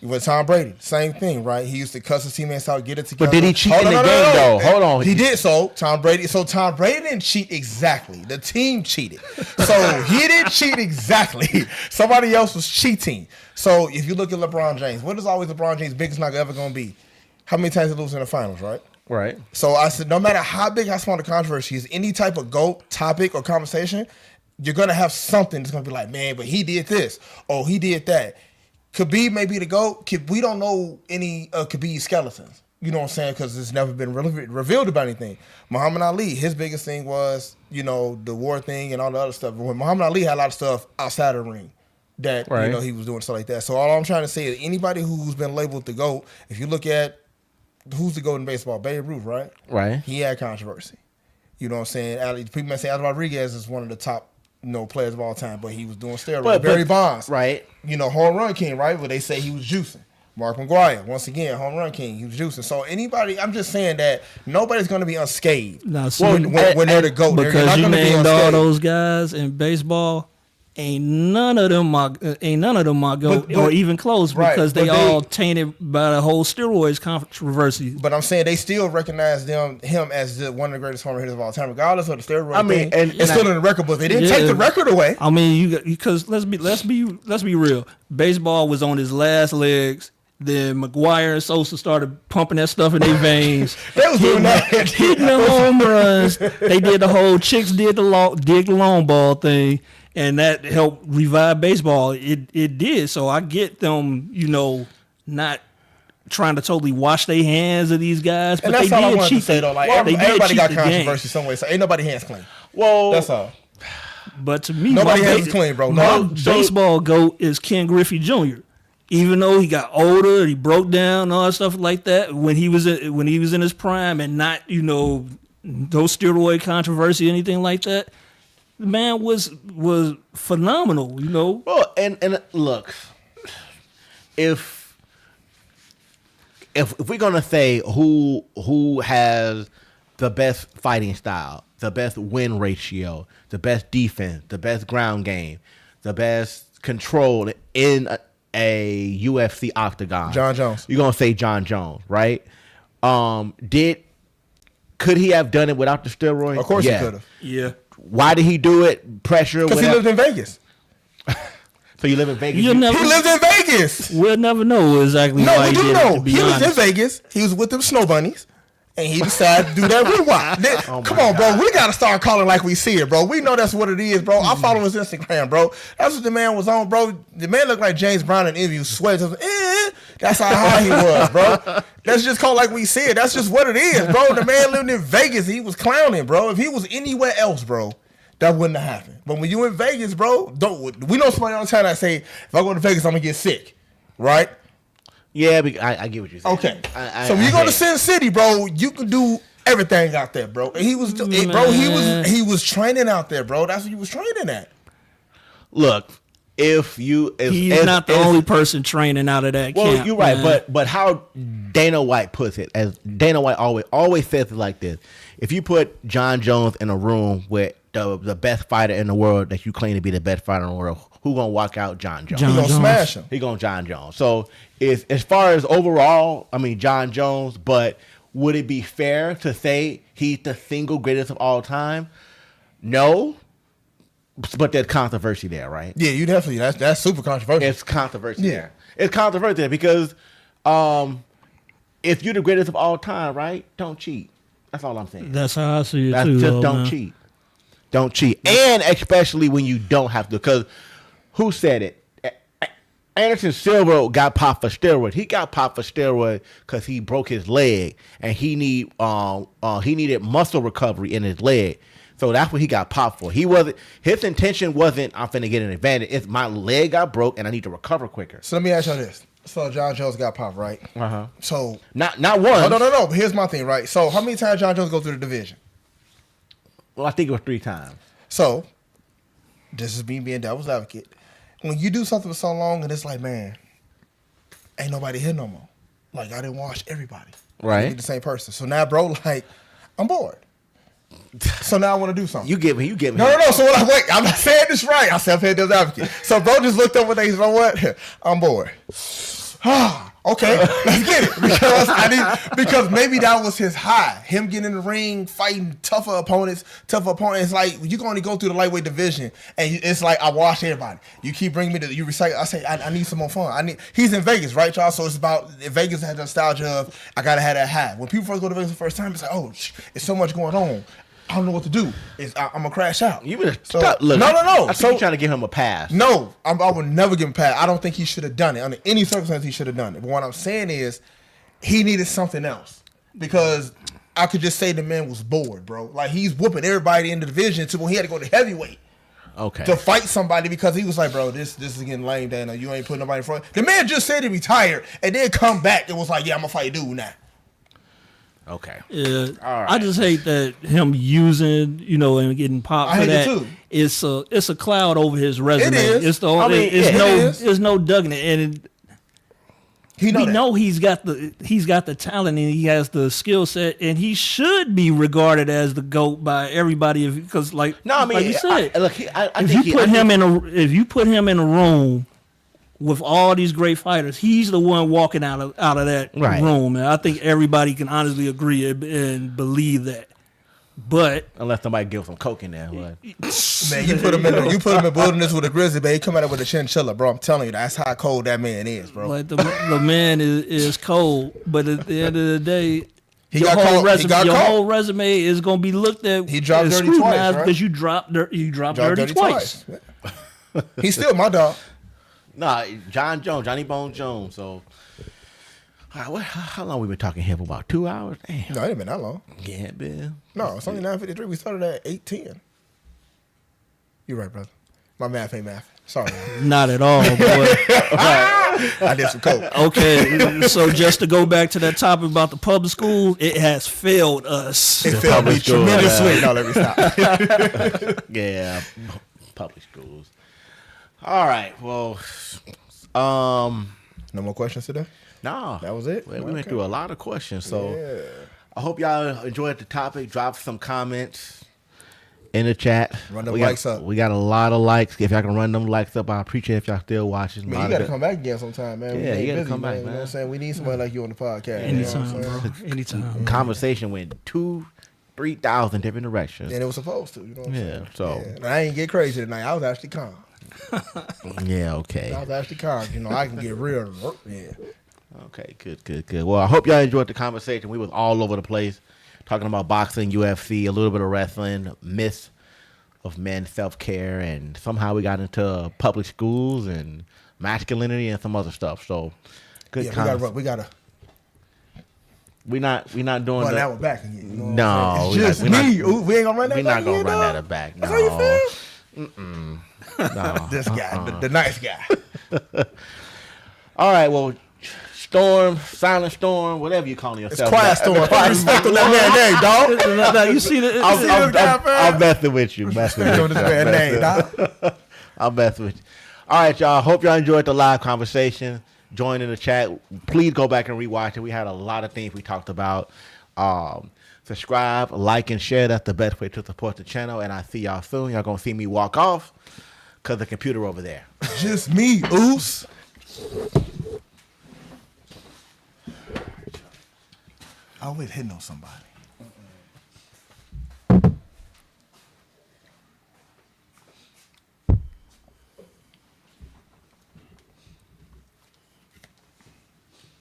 With Tom Brady, same thing, right? He used to cuss his teammates out, get it together. But did he cheat in the game, though? Hold on. He did so. Tom Brady didn't cheat exactly. The team cheated. So he didn't cheat exactly. Somebody else was cheating. So if you look at LeBron James, what is always LeBron James' biggest knock ever going to be? How many times he lose in the finals, right? Right. So I said, no matter how big, how small the controversy is, any type of GOAT topic or conversation, you're going to have something that's going to be like, man, but he did this. Oh, he did that. Khabib may be the GOAT. We don't know any of Khabib's skeletons. You know what I'm saying? Because it's never been revealed about anything. Muhammad Ali, his biggest thing was, the war thing and all the other stuff. But when Muhammad Ali had a lot of stuff outside of the ring that, he was doing stuff like that. So all I'm trying to say is anybody who's been labeled the GOAT, if you look at who's the GOAT in baseball, Babe Ruth, right? Right. He had controversy. You know what I'm saying? People may say Alex Rodriguez is one of the top players of all time, but he was doing steroids. Barry Bonds, right? Home run king, right? Where they say he was juicing. Mark McGwire, once again, home run king, he was juicing. So I'm just saying that nobody's going to be unscathed when they're the GOAT. Because you named all those guys in baseball. Ain't none of them my GOAT or even close because they all tainted by the whole steroids controversy. But I'm saying they still recognize him as one of the greatest home run hitters of all time, regardless of the steroid thing. It's still in the record book. They didn't take the record away. I mean, because let's be real. Baseball was on his last legs. Then McGwire and Sosa started pumping that stuff in their veins. They was doing that. Hitting the home runs. They did the whole chicks dig the long ball thing. And that helped revive baseball. It did. So I get them, not trying to totally wash their hands of these guys. But and that's they all I did wanted cheat. to say, though. Like, everybody got controversy some way. So ain't nobody hands clean. Well, that's all. But to me, nobody hands clean, bro. My baseball GOAT is Ken Griffey Jr. Even though he got older, he broke down, all that stuff like that. When he was in his prime and not, no steroid controversy, anything like that. The man was phenomenal, Well, and look, if we're gonna say who has the best fighting style, the best win ratio, the best defense, the best ground game, the best control in a UFC octagon, Jon Jones. You're gonna say Jon Jones, right? Could he have done it without the steroids? Of course he could have. Yeah. Why did he do it? Pressure? Because he lived in Vegas. So you live in Vegas? He lived in Vegas. We'll never know exactly why he did it, to be he honest. was in Vegas. He was with them snow bunnies. And he decided to do that rewind. Come on, bro. We got to start calling like we see it, bro. We know that's what it is, bro. I follow his Instagram, bro. That's what the man was on, bro. The man looked like James Brown in interviews, sweats. That's how high he was, bro. That's just called like we see it. That's just what it is, bro. The man lived in Vegas. He was clowning, bro. If he was anywhere else, bro, that wouldn't have happened. But when you in Vegas, bro, we know somebody all the time that say, if I go to Vegas, I'm going to get sick, right? Yeah, I get what you're saying. Okay. So when you go to Sin City, bro, you can do everything out there, bro. And he was training out there, bro. That's what he was training at. Look, he's not the only person training out of that camp. You're right, man. but how Dana White puts it, as Dana White always says it like this: if you put Jon Jones in a room with the best fighter in the world that you claim to be the best fighter in the world, who gonna walk out? Jon Jones. He gonna smash him. He gonna Jon Jones. So as far as overall, I mean Jon Jones, but would it be fair to say he's the single greatest of all time? No. But there's controversy there, right? Yeah, you definitely. That's super controversial. It's controversy there. It's controversial because if you're the greatest of all time, right? Don't cheat. That's all I'm saying. That's how I see it too. Just don't cheat. Don't cheat, and especially when you don't have to. Because who said it? Anderson Silva got popped for steroid. He got popped for steroid because he broke his leg, and he needed muscle recovery in his leg. So that's what he got popped for. His intention wasn't, I'm finna get an advantage. It's my leg got broke and I need to recover quicker. So let me ask you this. So Jon Jones got popped, right? Uh-huh. So not one. Oh, no. But here's my thing, right? So how many times Jon Jones go through the division? Well, I think it was 3 times. So this is me being devil's advocate. When you do something for so long and it's like, man, ain't nobody here no more. Like I didn't watch everybody. Right. You're the same person. So now, bro, like I'm bored. So now I want to do something. You get me. No. So wait, I'm not saying this right. I said I'm playing devil's advocate. So bro just looked up one day. He said, you know what? I'm bored. Okay, let's get it. Because maybe that was his high. Him getting in the ring, fighting tougher opponents. Like you can only go through the lightweight division, and it's like I watch everybody. You keep bringing me to you recycle. I say I need some more fun. He's in Vegas, right, y'all? So it's about Vegas has the nostalgia of I gotta have that high. When people first go to Vegas the first time, it's like it's so much going on. I don't know what to do. I'm gonna crash out. You would look. No. I think you're trying to give him a pass. No, I would never give him a pass. I don't think he should have done it. Under any circumstance, he should have done it. But what I'm saying is, he needed something else because I could just say the man was bored, bro. Like he's whooping everybody in the division to when he had to go to heavyweight. Okay. To fight somebody because he was like, bro, this is getting lame, Dana. You ain't putting nobody in front. The man just said he retired and then come back and was like, yeah, I'm gonna fight a dude now. Okay. Yeah. All right. I just hate that him using, and getting popped for that. It too. It's a cloud over his resume. It is. There's no dugging it. And we know he's got the talent and he has the skill set and he should be regarded as the GOAT by everybody because like you said, if you put him in a room with all these great fighters, he's the one walking out of that room, and I think everybody can honestly agree and believe that. But unless somebody gives some coke in there, man, you put him in wilderness with a grizzly bear, he come out with a chinchilla, bro. I'm telling you, that's how cold that man is, bro. Like the man is cold, but at the end of the day, your whole resume is going to be looked at. He dropped dirty twice, right? Because you dropped dirty twice. He's still my dog. Nah, Johnny Bone Jones. So, how long we been talking here for? About 2 hours? Damn. No, it ain't been that long. Yeah, it been. No, it's only 9:53. We started at 8:10. You're right, brother. My math ain't math. Sorry. Not at all, boy. I did some coke. Okay, so just to go back to that topic about the public school, it has failed us. It failed me tremendously. No, let me stop. Yeah, public schools. All right. Well, no more questions today? No. That was it? Well, we went through a lot of questions. So I hope y'all enjoyed the topic. Drop some comments in the chat. Run them likes up. We got a lot of likes. If y'all can run them likes up, I appreciate if y'all still watching. Man, you got to come back again sometime, man. Yeah, you got to come back, man. You know what I'm saying? We need somebody like you on the podcast. Anytime, bro. Anytime. Conversation went 3,000 different directions. And it was supposed to, you know what I'm saying? So. Yeah. I ain't get crazy tonight. I was actually calm. Yeah, okay. I was actually calm. I can get real. Yeah. Okay, good. Well, I hope y'all enjoyed the conversation. We was all over the place, talking about boxing, UFC, a little bit of wrestling, myths of men, self-care, and somehow we got into public schools and masculinity and some other stuff. So, good. Yeah, we gotta. We're not doing that one back again. You know no, it's just me. We ain't gonna run that back. We're not gonna run that back. No. That's how you feel? No. This guy, the nice guy. All right, well, Storm, Silent Storm, whatever you calling yourself. It's Quiet Storm. Respect on that man name, dog. You see the I'm messing with you. I'm messing with you. Name, dog. I'm messing with you. All right, y'all. Hope y'all enjoyed the live conversation. Join in the chat. Please go back and rewatch it. We had a lot of things we talked about. Subscribe, like, and share. That's the best way to support the channel. And I see y'all soon. Y'all gonna see me walk off because the computer over there. Just me, Oos. I always hitting on somebody.